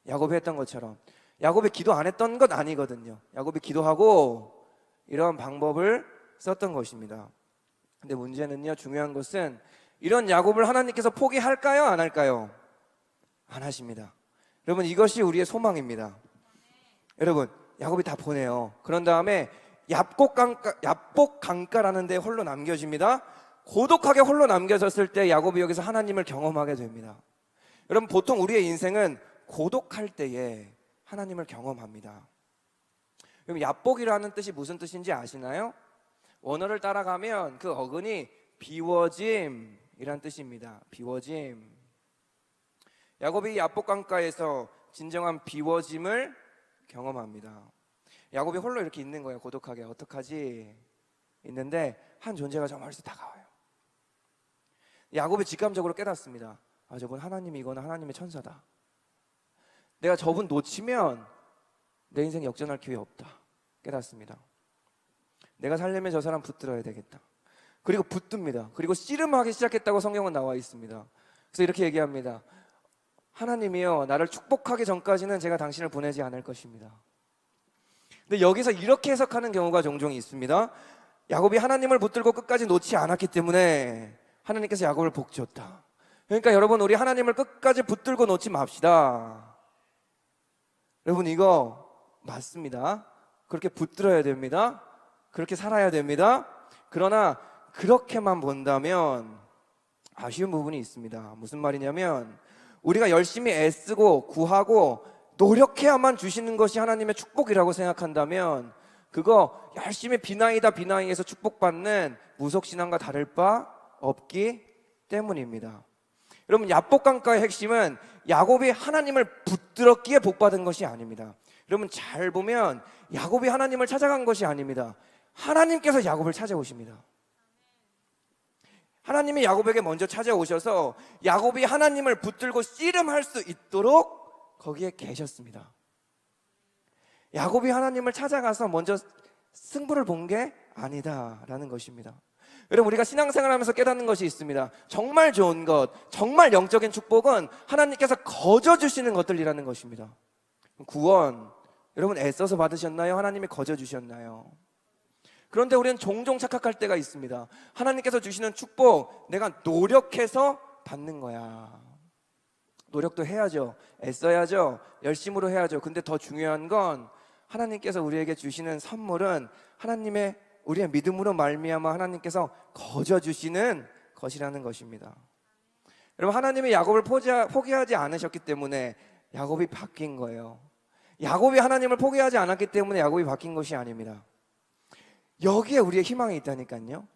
야곱이 했던 것처럼. 야곱이 기도 안 했던 것 아니거든요. 야곱이 기도하고 이런 방법을 썼던 것입니다. 근데 문제는요, 중요한 것은 이런 야곱을 하나님께서 포기할까요? 안 할까요? 안 하십니다. 여러분, 이것이 우리의 소망입니다. 여러분, 야곱이 다 보내요. 그런 다음에 얍복 강가라는 데 홀로 남겨집니다. 고독하게 홀로 남겨졌을 때 야곱이 여기서 하나님을 경험하게 됩니다. 여러분, 보통 우리의 인생은 고독할 때에 하나님을 경험합니다. 그럼 얍복이라는 뜻이 무슨 뜻인지 아시나요? 원어를 따라가면 그 어근이 비워짐이란 뜻입니다. 비워짐. 야곱이 얍복 강가에서 진정한 비워짐을 경험합니다. 야곱이 홀로 이렇게 있는 거예요. 고독하게. 어떡하지? 있는데 한 존재가 저 멀리서 다가와요. 야곱이 직감적으로 깨닫습니다. 아, 저분 하나님이, 이거는 하나님의 천사다. 내가 저분 놓치면 내 인생 역전할 기회 없다. 깨닫습니다. 내가 살려면 저 사람 붙들어야 되겠다. 그리고 붙듭니다. 그리고 씨름하기 시작했다고 성경은 나와 있습니다. 그래서 이렇게 얘기합니다. 하나님이여, 나를 축복하기 전까지는 제가 당신을 보내지 않을 것입니다. 근데 여기서 이렇게 해석하는 경우가 종종 있습니다. 야곱이 하나님을 붙들고 끝까지 놓지 않았기 때문에 하나님께서 야곱을 복 주었다. 그러니까 여러분, 우리 하나님을 끝까지 붙들고 놓지 맙시다. 여러분, 이거 맞습니다. 그렇게 붙들어야 됩니다. 그렇게 살아야 됩니다. 그러나 그렇게만 본다면 아쉬운 부분이 있습니다. 무슨 말이냐면, 우리가 열심히 애쓰고 구하고 노력해야만 주시는 것이 하나님의 축복이라고 생각한다면 그거 열심히 비나이다 비나이에서 축복받는 무속신앙과 다를 바 없기 때문입니다. 여러분, 얍복 강가의 핵심은 야곱이 하나님을 붙들었기에 복받은 것이 아닙니다. 여러분, 잘 보면 야곱이 하나님을 찾아간 것이 아닙니다. 하나님께서 야곱을 찾아오십니다. 하나님이 야곱에게 먼저 찾아오셔서 야곱이 하나님을 붙들고 씨름할 수 있도록 거기에 계셨습니다. 야곱이 하나님을 찾아가서 먼저 승부를 본 게 아니다라는 것입니다. 여러분, 우리가 신앙생활하면서 깨닫는 것이 있습니다. 정말 좋은 것, 정말 영적인 축복은 하나님께서 거저 주시는 것들이라는 것입니다. 구원, 여러분 애써서 받으셨나요? 하나님이 거저 주셨나요? 그런데 우리는 종종 착각할 때가 있습니다. 하나님께서 주시는 축복, 내가 노력해서 받는 거야. 노력도 해야죠. 애써야죠. 열심으로 해야죠. 근데 더 중요한 건 하나님께서 우리에게 주시는 선물은 하나님의 우리의 믿음으로 말미암아 하나님께서 거저 주시는 것이라는 것입니다. 여러분, 하나님이 야곱을 포기하지 않으셨기 때문에 야곱이 바뀐 거예요. 야곱이 하나님을 포기하지 않았기 때문에 야곱이 바뀐 것이 아닙니다. 여기에 우리의 희망이 있다니까요.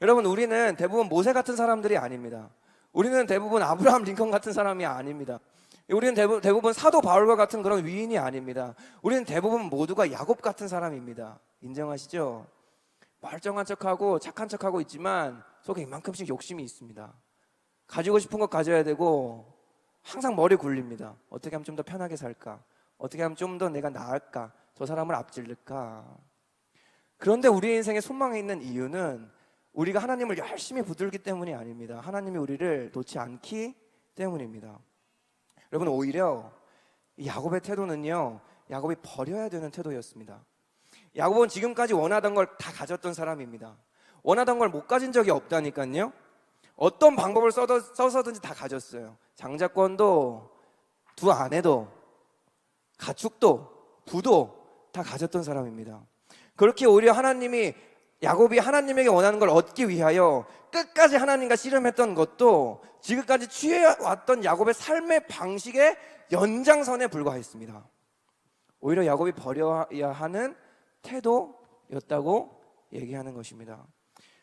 여러분, 우리는 대부분 모세 같은 사람들이 아닙니다. 우리는 대부분 아브라함 링컨 같은 사람이 아닙니다. 우리는 대부분 사도 바울과 같은 그런 위인이 아닙니다. 우리는 대부분 모두가 야곱 같은 사람입니다. 인정하시죠? 멀쩡한 척하고 착한 척하고 있지만 속에 이만큼씩 욕심이 있습니다. 가지고 싶은 것 가져야 되고 항상 머리 굴립니다. 어떻게 하면 좀 더 편하게 살까? 어떻게 하면 좀 더 내가 나을까? 저 사람을 앞질를까? 그런데 우리 인생에 소망이 있는 이유는 우리가 하나님을 열심히 붙들기 때문이 아닙니다. 하나님이 우리를 놓지 않기 때문입니다. 여러분, 오히려 야곱의 태도는요, 야곱이 버려야 되는 태도였습니다. 야곱은 지금까지 원하던 걸 다 가졌던 사람입니다. 원하던 걸 못 가진 적이 없다니까요. 어떤 방법을 써서든지 다 가졌어요. 장자권도, 두 아내도, 가축도, 부도 다 가졌던 사람입니다. 그렇게 오히려 야곱이 하나님에게 원하는 걸 얻기 위하여 끝까지 하나님과 씨름했던 것도 지금까지 취해왔던 야곱의 삶의 방식의 연장선에 불과했습니다. 오히려 야곱이 버려야 하는 태도였다고 얘기하는 것입니다.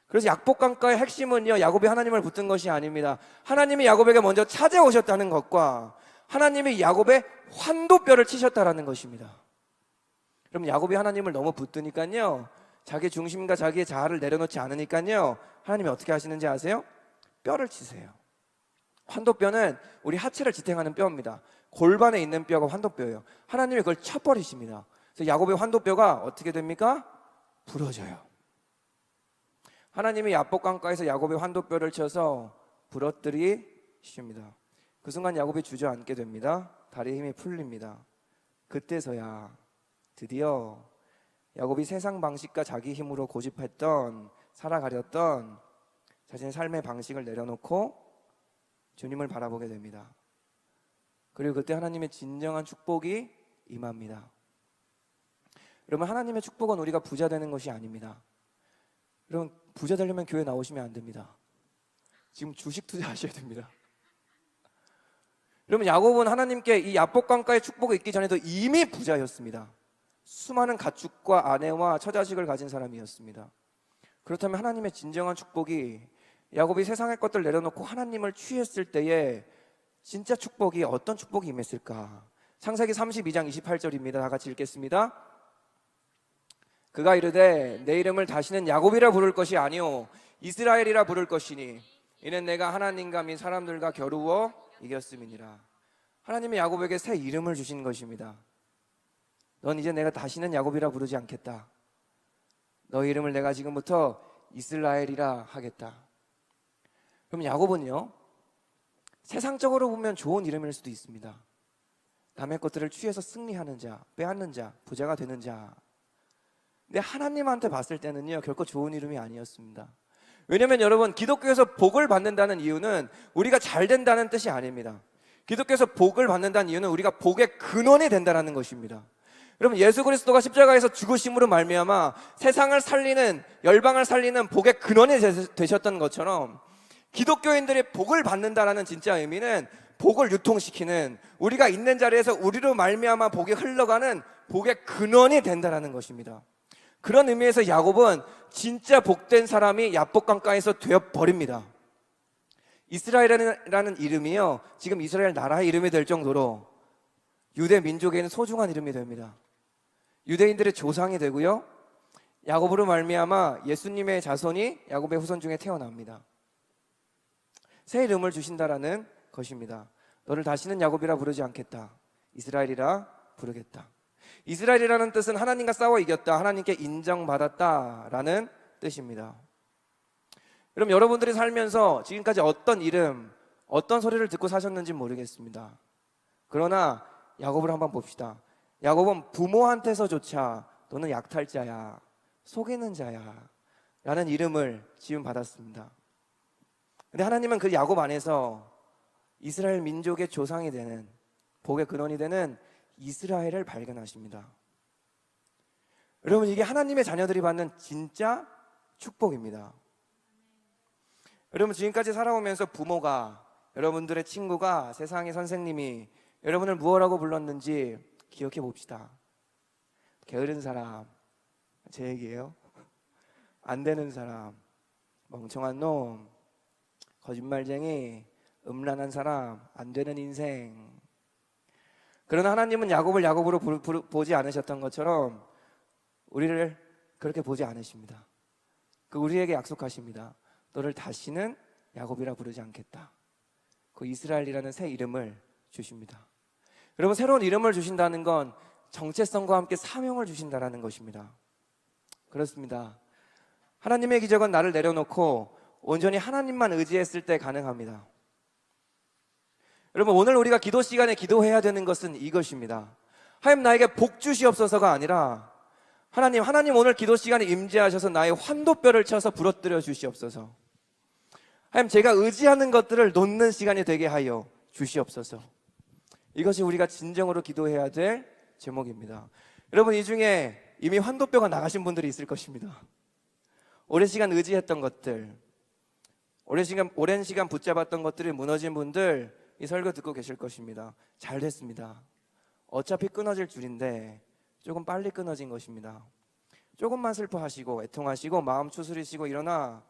그래서 약복강가의 핵심은요, 야곱이 하나님을 붙든 것이 아닙니다. 하나님이 야곱에게 먼저 찾아오셨다는 것과 하나님이 야곱의 환도뼈를 치셨다는 것입니다. 그럼 야곱이 하나님을 너무 붙드니까요, 자기 중심과 자기의 자아를 내려놓지 않으니까요, 하나님이 어떻게 하시는지 아세요? 뼈를 치세요. 환도뼈는 우리 하체를 지탱하는 뼈입니다. 골반에 있는 뼈가 환도뼈예요. 하나님이 그걸 쳐버리십니다. 그래서 야곱의 환도뼈가 어떻게 됩니까? 부러져요. 하나님이 야복강가에서 야곱의 환도뼈를 쳐서 부러뜨리십니다. 그 순간 야곱이 주저앉게 됩니다. 다리에 힘이 풀립니다. 그때서야 드디어 야곱이 세상 방식과 자기 힘으로 고집했던, 살아가렸던 자신의 삶의 방식을 내려놓고 주님을 바라보게 됩니다. 그리고 그때 하나님의 진정한 축복이 임합니다. 여러분, 하나님의 축복은 우리가 부자 되는 것이 아닙니다. 여러분, 부자 되려면 교회 나오시면 안 됩니다. 지금 주식 투자하셔야 됩니다. 여러분, 야곱은 하나님께 이 야복강가의 축복이 있기 전에도 이미 부자였습니다. 수많은 가축과 아내와 처자식을 가진 사람이었습니다. 그렇다면 하나님의 진정한 축복이, 야곱이 세상의 것들 내려놓고 하나님을 취했을 때에 진짜 축복이 어떤 축복이 임했을까? 창세기 32장 28절입니다. 다 같이 읽겠습니다. 그가 이르되 내 이름을 다시는 야곱이라 부를 것이 아니오 이스라엘이라 부를 것이니 이는 내가 하나님과 및 사람들과 겨루어 이겼음이니라. 하나님이 야곱에게 새 이름을 주신 것입니다. 넌 이제 내가 다시는 야곱이라 부르지 않겠다. 너 이름을 내가 지금부터 이스라엘이라 하겠다. 그럼 야곱은요, 세상적으로 보면 좋은 이름일 수도 있습니다. 남의 것들을 취해서 승리하는 자, 빼앗는 자, 부자가 되는 자. 근데 하나님한테 봤을 때는요, 결코 좋은 이름이 아니었습니다. 왜냐면 여러분, 기독교에서 복을 받는다는 이유는 우리가 잘 된다는 뜻이 아닙니다. 기독교에서 복을 받는다는 이유는 우리가 복의 근원이 된다는 것입니다. 여러분, 예수 그리스도가 십자가에서 죽으심으로 말미암아 세상을 살리는, 열방을 살리는 복의 근원이 되셨던 것처럼 기독교인들이 복을 받는다라는 진짜 의미는 복을 유통시키는, 우리가 있는 자리에서 우리로 말미암아 복이 흘러가는 복의 근원이 된다라는 것입니다. 그런 의미에서 야곱은 진짜 복된 사람이 야복강가에서 되어버립니다. 이스라엘이라는 이름이요, 지금 이스라엘 나라의 이름이 될 정도로 유대 민족에는 소중한 이름이 됩니다. 유대인들의 조상이 되고요, 야곱으로 말미암아 예수님의 자손이 야곱의 후손 중에 태어납니다. 새 이름을 주신다라는 것입니다. 너를 다시는 야곱이라 부르지 않겠다. 이스라엘이라 부르겠다. 이스라엘이라는 뜻은 하나님과 싸워 이겼다, 하나님께 인정받았다라는 뜻입니다. 그럼 여러분들이 살면서 지금까지 어떤 이름, 어떤 소리를 듣고 사셨는지 모르겠습니다. 그러나 야곱을 한번 봅시다. 야곱은 부모한테서조차 너는 약탈자야, 속이는 자야 라는 이름을 지음받았습니다. 근데 하나님은 그 야곱 안에서 이스라엘 민족의 조상이 되는, 복의 근원이 되는 이스라엘을 발견하십니다. 여러분, 이게 하나님의 자녀들이 받는 진짜 축복입니다. 여러분, 지금까지 살아오면서 부모가, 여러분들의 친구가, 세상의 선생님이 여러분을 무엇라고 불렀는지 기억해 봅시다. 게으른 사람, 제 얘기예요. 안 되는 사람, 멍청한 놈, 거짓말쟁이, 음란한 사람, 안 되는 인생. 그러나 하나님은 야곱으로 보지 않으셨던 것처럼 우리를 그렇게 보지 않으십니다. 우리에게 약속하십니다. 너를 다시는 야곱이라 부르지 않겠다. 그 이스라엘이라는 새 이름을 주십니다. 여러분, 새로운 이름을 주신다는 건 정체성과 함께 사명을 주신다는 것입니다. 그렇습니다. 하나님의 기적은 나를 내려놓고 온전히 하나님만 의지했을 때 가능합니다. 여러분, 오늘 우리가 기도 시간에 기도해야 되는 것은 이것입니다. 하나님, 나에게 복 주시옵소서가 아니라 하나님 오늘 기도 시간에 임재하셔서 나의 환도뼈를 쳐서 부러뜨려 주시옵소서. 하나님, 제가 의지하는 것들을 놓는 시간이 되게 하여 주시옵소서. 이것이 우리가 진정으로 기도해야 될 제목입니다. 여러분, 이 중에 이미 환도뼈가 나가신 분들이 있을 것입니다. 오랜 시간 의지했던 것들, 오랜 시간 붙잡았던 것들이 무너진 분들, 이 설교 듣고 계실 것입니다. 잘 됐습니다. 어차피 끊어질 줄인데 조금 빨리 끊어진 것입니다. 조금만 슬퍼하시고 애통하시고 마음 추스리시고 일어나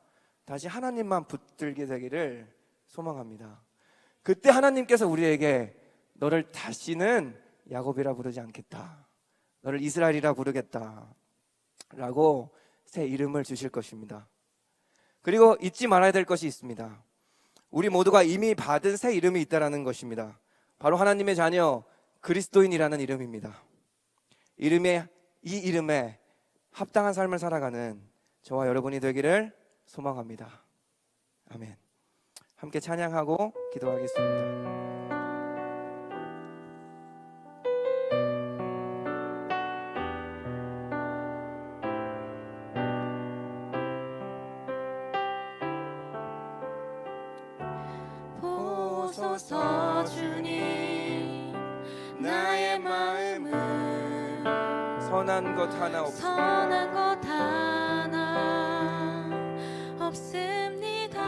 다시 하나님만 붙들게 되기를 소망합니다. 그때 하나님께서 우리에게 너를 다시는 야곱이라 부르지 않겠다, 너를 이스라엘이라 부르겠다 라고 새 이름을 주실 것입니다. 그리고 잊지 말아야 될 것이 있습니다. 우리 모두가 이미 받은 새 이름이 있다는 것입니다. 바로 하나님의 자녀 그리스도인이라는 이름입니다. 이 이름에 합당한 삶을 살아가는 저와 여러분이 되기를 소망합니다. 아멘. 함께 찬양하고 기도하겠습니다. 보소서 주님, 나의 마음은 선한 것 하나 없습니다. 선한 것 하나 없습니다.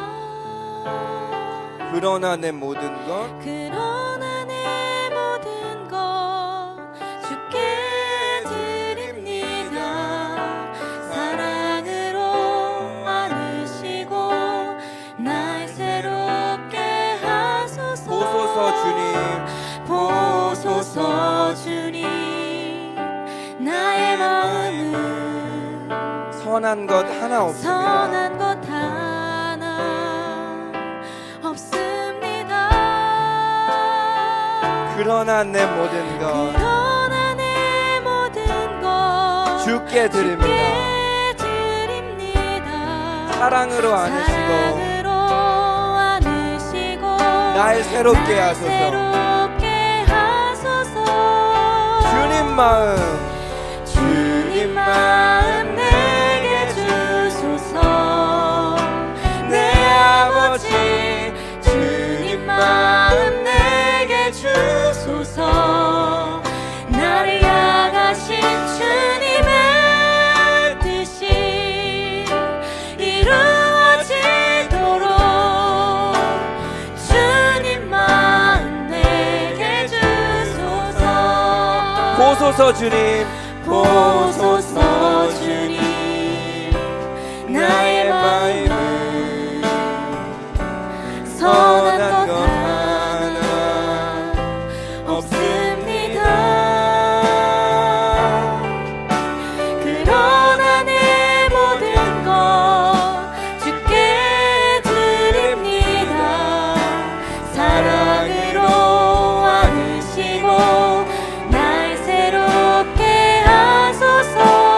그러나 내 모든 것 그러나 내 모든 것 주께 드립니다. 사랑으로 안으시고 날 새롭게 하소서. 보소서 주님, 보소서 주님, 나의 마음은 선한 것 하나 없습니다. 선한 것 하나 없습니다. 그러나 내 모든 것 그러나 내 모든 것 주께 드립니다. 주께 드립니다. 사랑으로 안으시고 사랑으로 안으시고 날 새롭게 날 하소서. 새롭게 하소서. 주님 마음 내게 주소서. 내 아버지 주님 마음 내게 주소서. 나를 향하신 주님의 뜻이 이루어지도록 주님 마음 내게 주소서. 보소서 주님, 보소서 주님, 나의 마음은 선한 것 하나 없습니다. 그러나 내 모든 것 주께 드립니다. 사랑으로 안으시고 날 새롭게 하소서.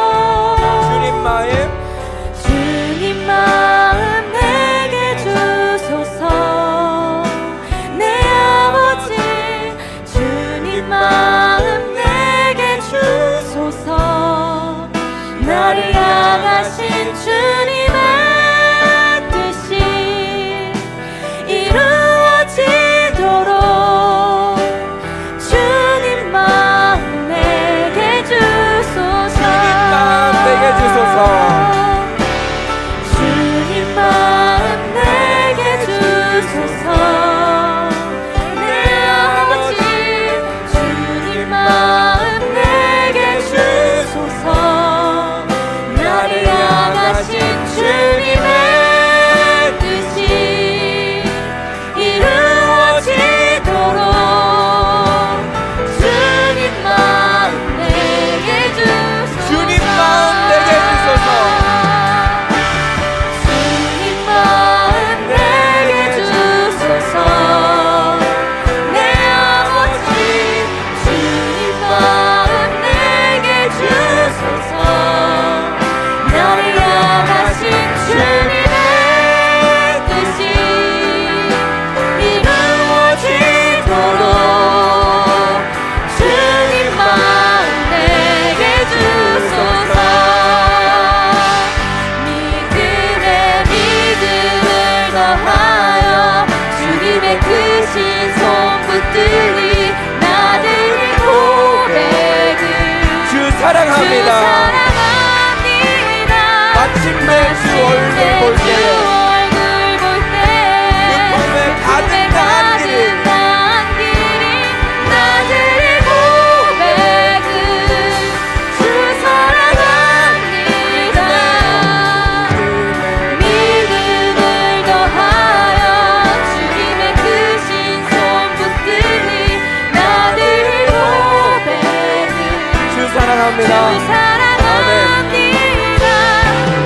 사랑합니다. 주 사랑합니다.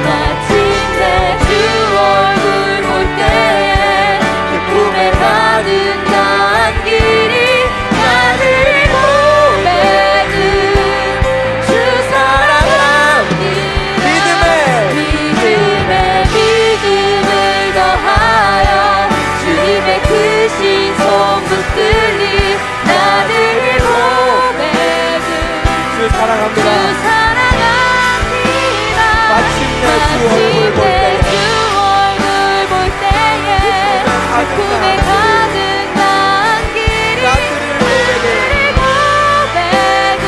마침내 주 얼굴 볼 때에 기쁨에 가득 난 길이 나를 고백은 주 사랑합니다. 믿음을 더하여 주님의 크신 손 붙들리 나를 고백은 주 사랑합니다. 주 사랑합니다. 마침내 주 얼굴 볼 때에 기쁨에 가득 난 길이 나를 나를 고백은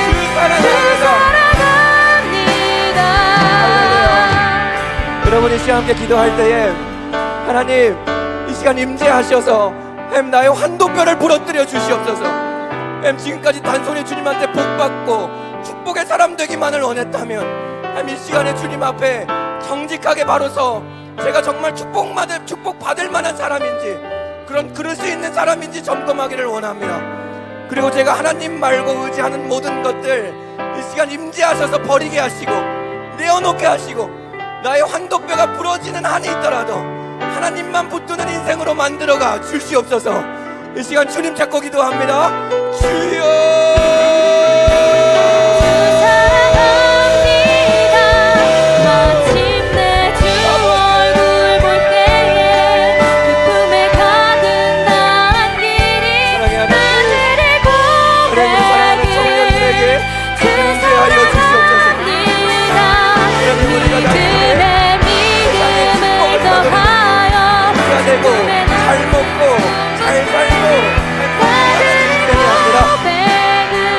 주 사랑합니다. 사랑합니다. 여러분이 시간 함께 기도할 때에 하나님 이 시간 임재하셔서 나의 환도뼈를 부러뜨려 주시옵소서. 지금까지 단순히 주님한테 복받고 축복의 사람 되기만을 원했다면 이 시간에 주님 앞에 정직하게 바로서 제가 정말 축복받을 만한 사람인지 그런 그럴 수 있는 사람인지 점검하기를 원합니다. 그리고 제가 하나님 말고 의지하는 모든 것들 이 시간 임재하셔서 버리게 하시고 내어놓게 하시고 나의 환도뼈가 부러지는 한이 있더라도 하나님만 붙드는 인생으로 만들어가 주시옵소서. 이 시간 주님 찾고 기도합니다. 주여 되고 잘 먹고 잘 살고 행복한 인생이 아니라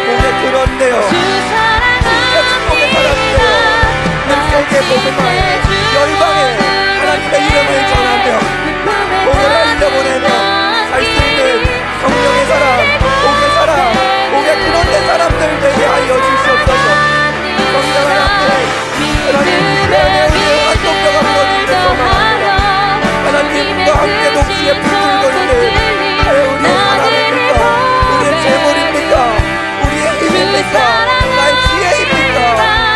복의 그런데요 진짜 축복의 사람인데요 전 세계 복음을 열방에 하나님의 이름을 전하며 복을 알려보내며 살 수 있는 성령의 사람 복의 사람 복의 그런데 사람들 되게 하여 주시옵소서. 성령 하나님 하나님 내 우리의 환도뼈가 부러질 때 소망합니다. 하나님과 함께 독수리에 불을 걸리는 우리의 사랑입니까? 우리의 재물입니까? 우리의 힘입니까? 나의 지혜입니까?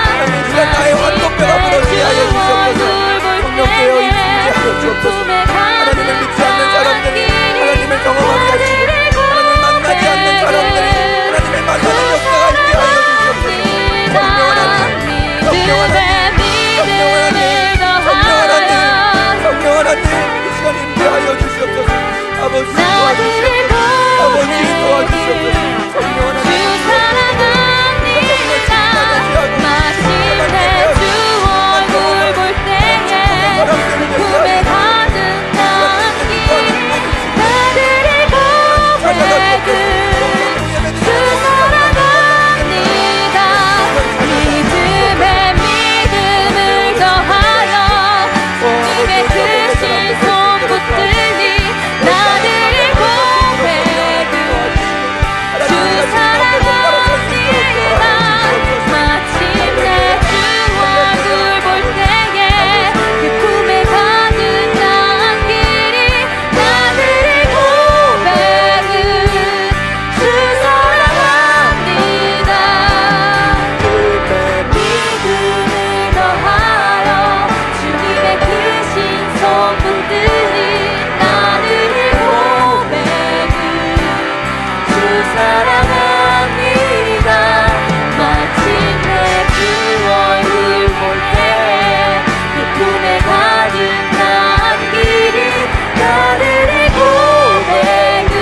하나님 시간 나의 환도뼈가 부러지게 하여 주시옵소서. 성령께여 임재하여 주옵소서. 하나님을 믿지 않는 사람들이 하나님을 경험하게 하시고 하나님을 만나지 않는 사람들이 하나님을 만나는 역사가 있게 하여 주시옵소서. 성령 하나님 성령 하나님 성령 하나님 성령 하나님 성령 하나님 이 시간 임재하여 주시옵소서. 아버지 도와주시옵소서. 아버지 도와주시옵소서. 성령 하나님 마침내 주 얼굴 볼 때에 기쁨에 가득 난 길이 나를 고백은 주 사랑합니다. 믿음을 더하여 주님의 크신 손 붙들리 나를 고백은 주 사랑합니다. 마침내 주 얼굴 볼 때에 기쁨에 가득 난 길이 나를 고백은 주 사랑합니다. 믿음을 더하여 주님의 크신 손 붙들리 나를 고백은 주 사랑합니다. 마침내 주 얼굴 볼 때에 기쁨에 가득 난 길이 나를 고백은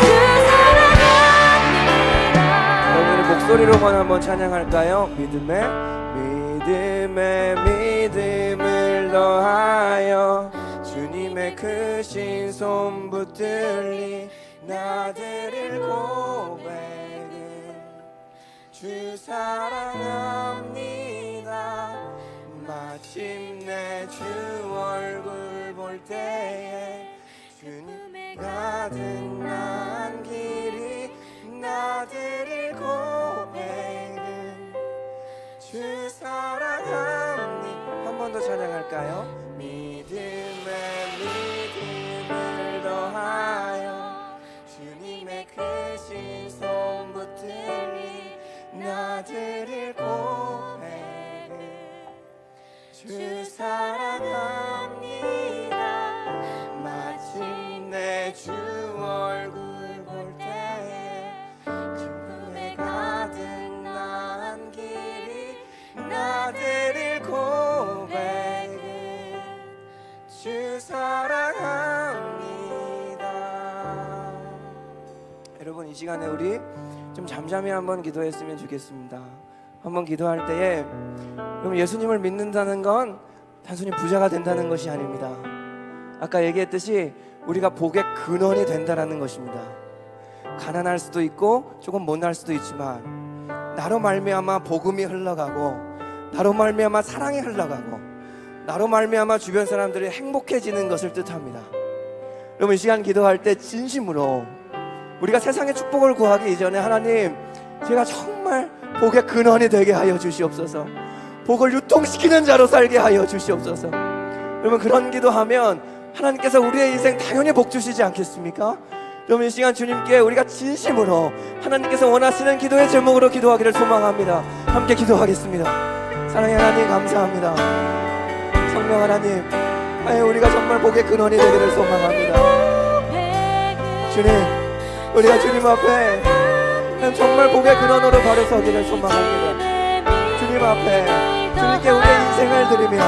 주 사랑합니다. 여러분의 목소리로만 한번 찬양할까요? 믿음을 더하여 주님의 크신 손 붙들리 나들을 고백은 주 사랑합니다. 마침내 주 얼굴 볼 때에 주님의 가득 난 길이 나들을 고백은 주 사랑합니다. 한 번 더 찬양할까요? 믿음을 더하여 주님의 크신 손 붙들리 나 주 사랑합니다. 마침내 주 얼굴 볼 때에 기쁨에 가득 난 길이 나드릴 고백은 주 사랑합니다. 여러분, 이 시간에 우리 좀 잠잠히 한번 기도했으면 좋겠습니다. 한번 기도할 때에 여러분, 예수님을 믿는다는 건 단순히 부자가 된다는 것이 아닙니다. 아까 얘기했듯이 우리가 복의 근원이 된다는 것입니다. 가난할 수도 있고 조금 못날 수도 있지만 나로 말미암아 복음이 흘러가고 나로 말미암아 사랑이 흘러가고 나로 말미암아 주변 사람들이 행복해지는 것을 뜻합니다. 여러분, 이 시간 기도할 때 진심으로 우리가 세상의 축복을 구하기 이전에 하나님, 제가 정말 복의 근원이 되게 하여 주시옵소서. 복을 유통시키는 자로 살게 하여 주시옵소서. 여러분, 그런 기도하면 하나님께서 우리의 인생 당연히 복 주시지 않겠습니까? 여러분, 이 시간 주님께 우리가 진심으로 하나님께서 원하시는 기도의 제목으로 기도하기를 소망합니다. 함께 기도하겠습니다. 사랑의 하나님, 감사합니다. 성령 하나님, 우리가 정말 복의 근원이 되기를 소망합니다. 주님, 우리가 주님 앞에 정말 복의 근원으로 바로 서기를 소망합니다. 주님 앞에 주님께 우리의 인생을 드리며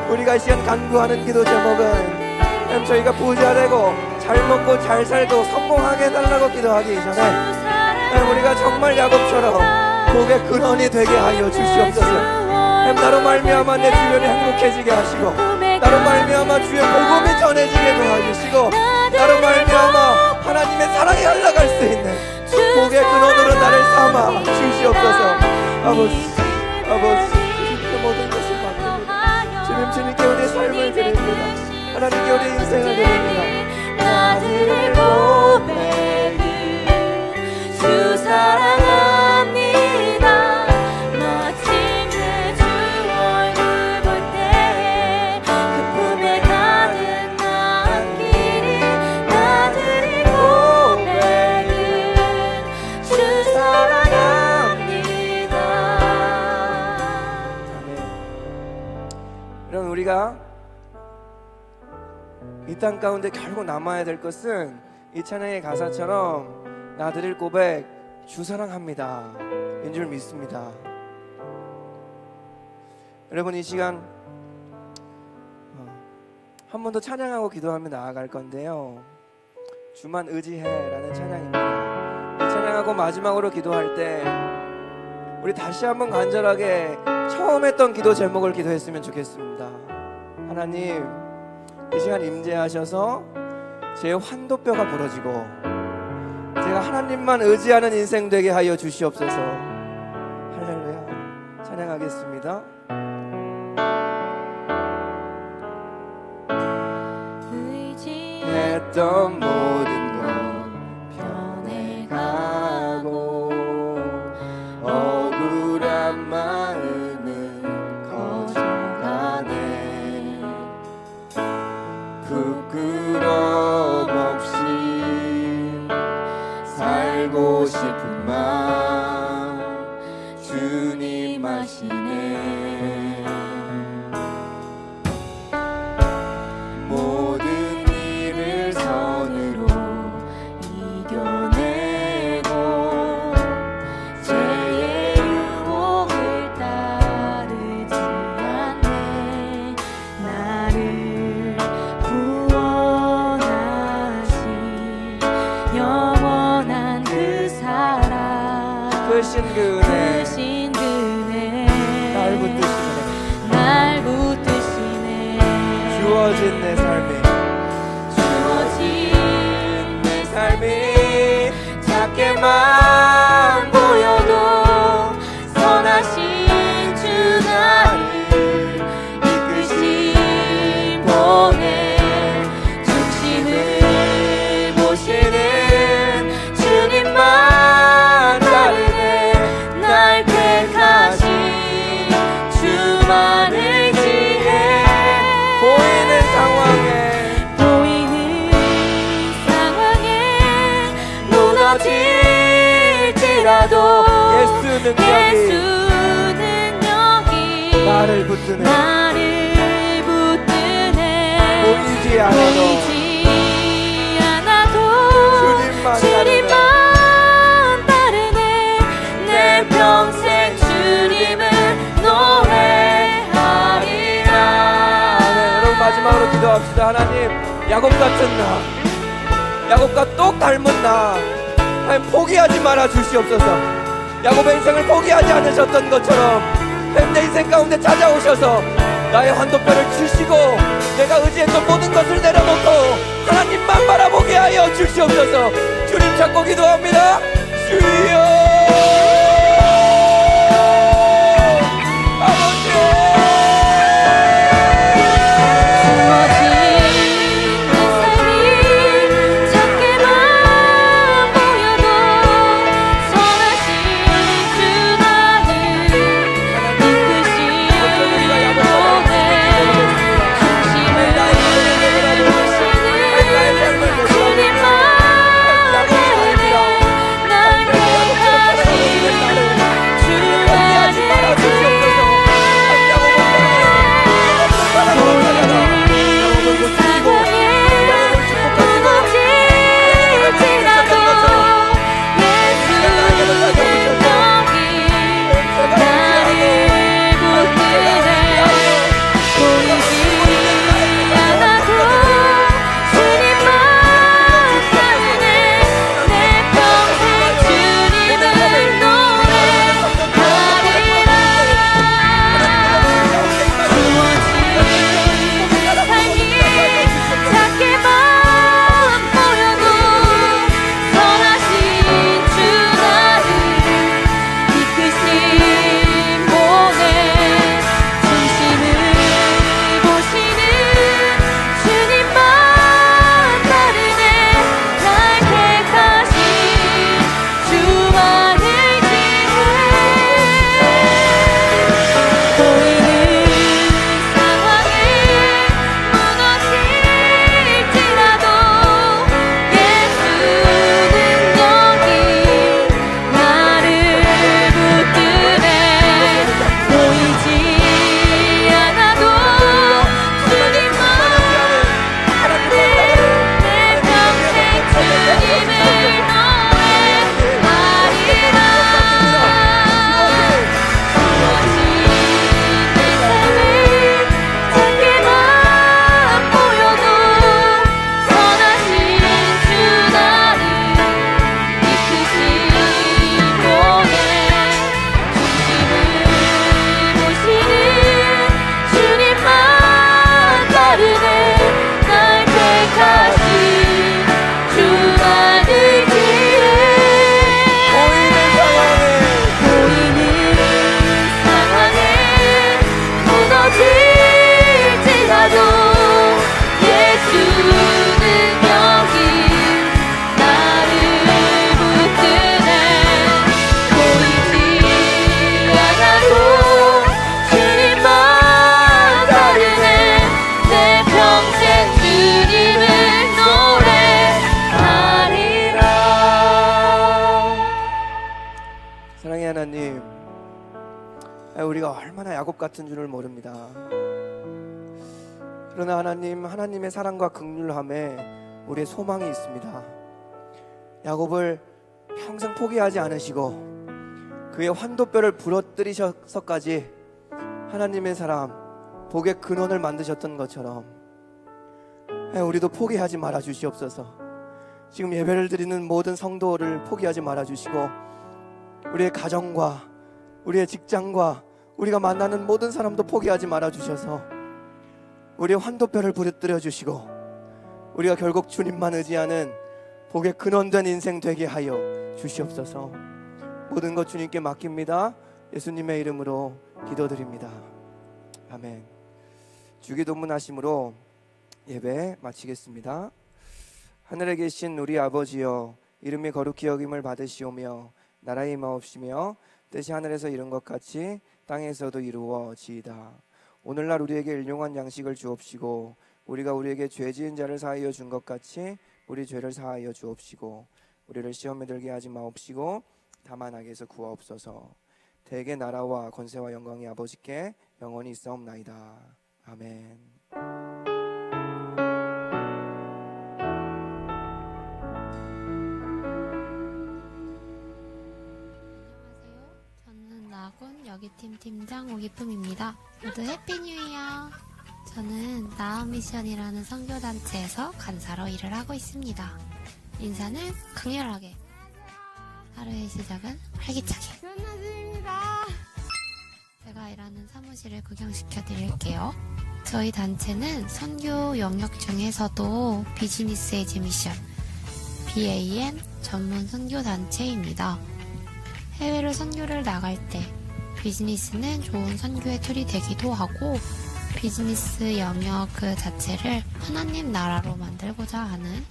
우리가 이 시간 간구하는 기도 제목은 저희가 부자 되고 잘 먹고 잘 살고 성공하게 해달라고 기도하기 이전에 우리가 정말 야곱처럼 복의 근원이 되게 하여 주시옵소서. 나로 말미암아 내 주변이 행복해지게 하시고 나로 말미암아 주의 복음이 전해지게 도와주시고 나로 말미암아 하나님의 사랑이 흘러갈 수 있는 복의 근원으로 나를 삼아 주시옵소서. 아버지, 주님께 모든 것을 맡깁니다. 주님께 우리의 삶을 드립니다. 하나님께 우리의 인생을 드립니다. 나들의 고백은 주 사랑합니다. 마침내 주 얼굴 볼 때에 기쁨에 가득 난 길이 나들의 고백은 주 사랑합니다. 여러분, 우리가 이 땅 가운데 결국 남아야 될 것은 이 찬양의 가사처럼 나드릴 고백, 주 사랑합니다 인 줄 믿습니다. 여러분, 이 시간 한 번 더 찬양하고 기도하며 나아갈 건데요, 주만 의지해 라는 찬양입니다. 이 찬양하고 마지막으로 기도할 때 우리 다시 한번 간절하게 처음 했던 기도 제목을 기도했으면 좋겠습니다. 하나님, 이 시간 임재하셔서 제 환도뼈가 부러지고 제가 하나님만 의지하는 인생 되게 하여 주시옵소서. 할렐루야. 찬양하겠습니다. 의지했던 모든 것 변해가고 억울한 마음은 커져가네. 부끄럼 없이 살고 싶은 마음 주님 아시네. 모든 일을 선으로 이겨내고 죄의 유혹을 따르지 않네. 나를 구원하신 영원한 그 사랑, 크신 그 은혜, 날 붙드시네. 주어진 내 삶이 작게만 보여도 선하신 주 나를 이끄신 보내 중심을 보시는 주님만 다르네. 날 택하신 주만 의지해. 보이는 상황에 무너질지 마지막으로 기도합시다. 하나님, 야곱 같은 나, 야곱과 똑 닮은 나, 하나님 포기하지 말아 주시옵소서. 야곱의 인생을 포기하지 않으셨던 것처럼 하나님 내 인생 가운데 찾아오셔서 나의 환도뼈를 주시고 내가 의지했던 모든 것을 내려놓고 하나님만 바라보게 하여 주시옵소서. 주님 찾고 기도합니다. 주여. 우리가 얼마나 야곱 같은 줄을 모릅니다. 그러나 하나님, 하나님의 사랑과 긍휼함에 우리의 소망이 있습니다. 야곱을 평생 포기하지 않으시고 그의 환도뼈를 부러뜨리셔서까지 하나님의 사람, 복의 근원을 만드셨던 것처럼 우리도 포기하지 말아 주시옵소서. 지금 예배를 드리는 모든 성도를 포기하지 말아 주시고 우리의 가정과 우리의 직장과 우리가 만나는 모든 사람도 포기하지 말아 주셔서 우리의 환도뼈를 부러뜨려 주시고 우리가 결국 주님만 의지하는 복의 근원된 인생 되게 하여 주시옵소서. 모든 것 주님께 맡깁니다. 예수님의 이름으로 기도드립니다. 아멘. 주기도문하심으로 예배 마치겠습니다. 하늘에 계신 우리 아버지여, 이름이 거룩히 여김을 받으시오며 나라의 임하옵시며 뜻이 하늘에서 이룬 것 같이 땅에서도 이루어지이다. 오늘날 우리에게 일용할 양식을 주옵시고 우리가 우리에게 죄 지은 자를 사하여 준 것 같이 우리 죄를 사하여 주옵시고 우리를 시험에 들게 하지 마옵시고 다만 악에서 구하옵소서. 대개 나라와 권세와 영광이 아버지께 영원히 있사옵나이다. 아멘. 저는 나군 여기팀 팀장 오기품입니다. 모두 해피 뉴 이어. 저는 나우미션이라는 선교단체에서 간사로 일을 하고 있습니다. 인사는 강렬하게, 하루의 시작은 활기차게. 변나주입니다. 제가 일하는 사무실을 구경시켜 드릴게요. 저희 단체는 선교 영역 중에서도 비즈니스 에이지 미션, BAM 전문 선교 단체입니다. 해외로 선교를 나갈 때 비즈니스는 좋은 선교의 툴이 되기도 하고, 비즈니스 영역 그 자체를 하나님 나라로 만들고자 하는,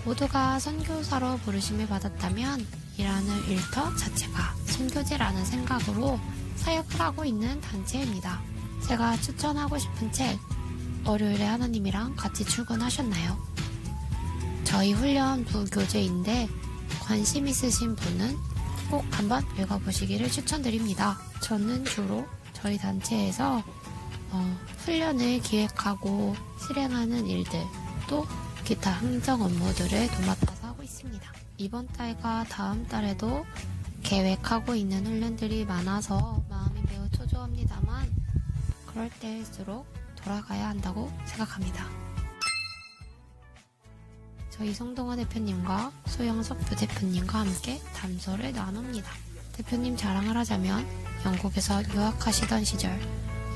모두가 선교사로 부르심을 받았다면 일하는 일터 자체가 선교제라는 생각으로 사역을 하고 있는 단체입니다. 제가 추천하고 싶은 책, 월요일에 하나님이랑 같이 출근하셨나요? 저희 훈련 부교재인데 관심 있으신 분은 꼭 한번 읽어보시기를 추천드립니다. 저는 주로 저희 단체에서 훈련을 기획하고 실행하는 일들, 또 기타 행정 업무들을 도맡아서 하고 있습니다. 이번 달과 다음 달에도 계획하고 있는 훈련들이 많아서 마음이 매우 초조합니다만, 그럴 때일수록 돌아가야 한다고 생각합니다. 저희 성동화 대표님과 소영석 부대표님과 함께 담소를 나눕니다. 대표님 자랑을 하자면 영국에서 유학하시던 시절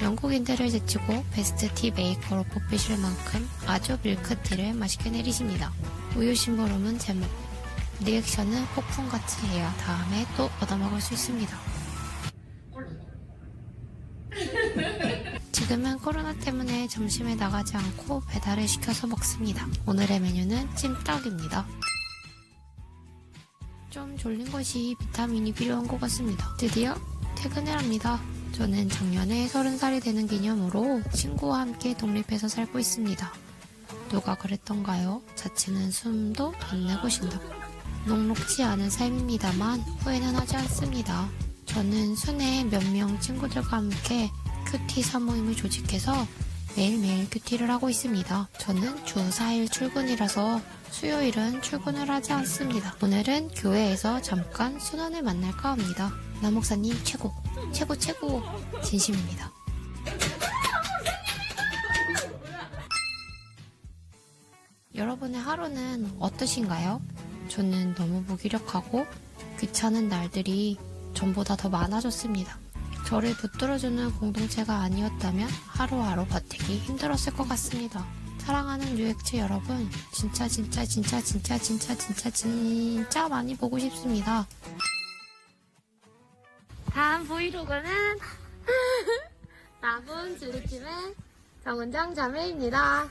영국인들을 제치고 베스트 티 메이커로 뽑히실 만큼 아주 밀크티를 맛있게 내리십니다. 우유 심부름은 제목, 리액션은 폭풍같이 해야 다음에 또 얻어먹을 수 있습니다. 지금은 코로나 때문에 점심에 나가지 않고 배달을 시켜서 먹습니다. 오늘의 메뉴는 찜닭입니다. 좀 졸린 것이 비타민이 필요한 것 같습니다. 드디어 퇴근을 합니다. 저는 작년에 30살이 되는 기념으로 친구와 함께 독립해서 살고 있습니다. 누가 그랬던가요? 자취는 숨도 안 내고 쉰다. 녹록지 않은 삶입니다만 후회는 하지 않습니다. 저는 순회 몇 명 친구들과 함께 큐티 사모임을 조직해서 매일매일 큐티를 하고 있습니다. 저는 주 4일 출근이라서 수요일은 출근을 하지 않습니다. 오늘은 교회에서 잠깐 순환을 만날까 합니다. 남 목사님 최고, 최고, 최고. 진심입니다. 여러분의 하루는 어떠신가요? 저는 너무 무기력하고 귀찮은 날들이 전보다 더 많아졌습니다. 저를 붙들어주는 공동체가 아니었다면 하루하루 버티기 힘들었을 것 같습니다. 사랑하는 유액체 여러분, 진짜 많이 보고 싶습니다. 다음 브이로그는 남은 주루팀의 정은정 자매입니다.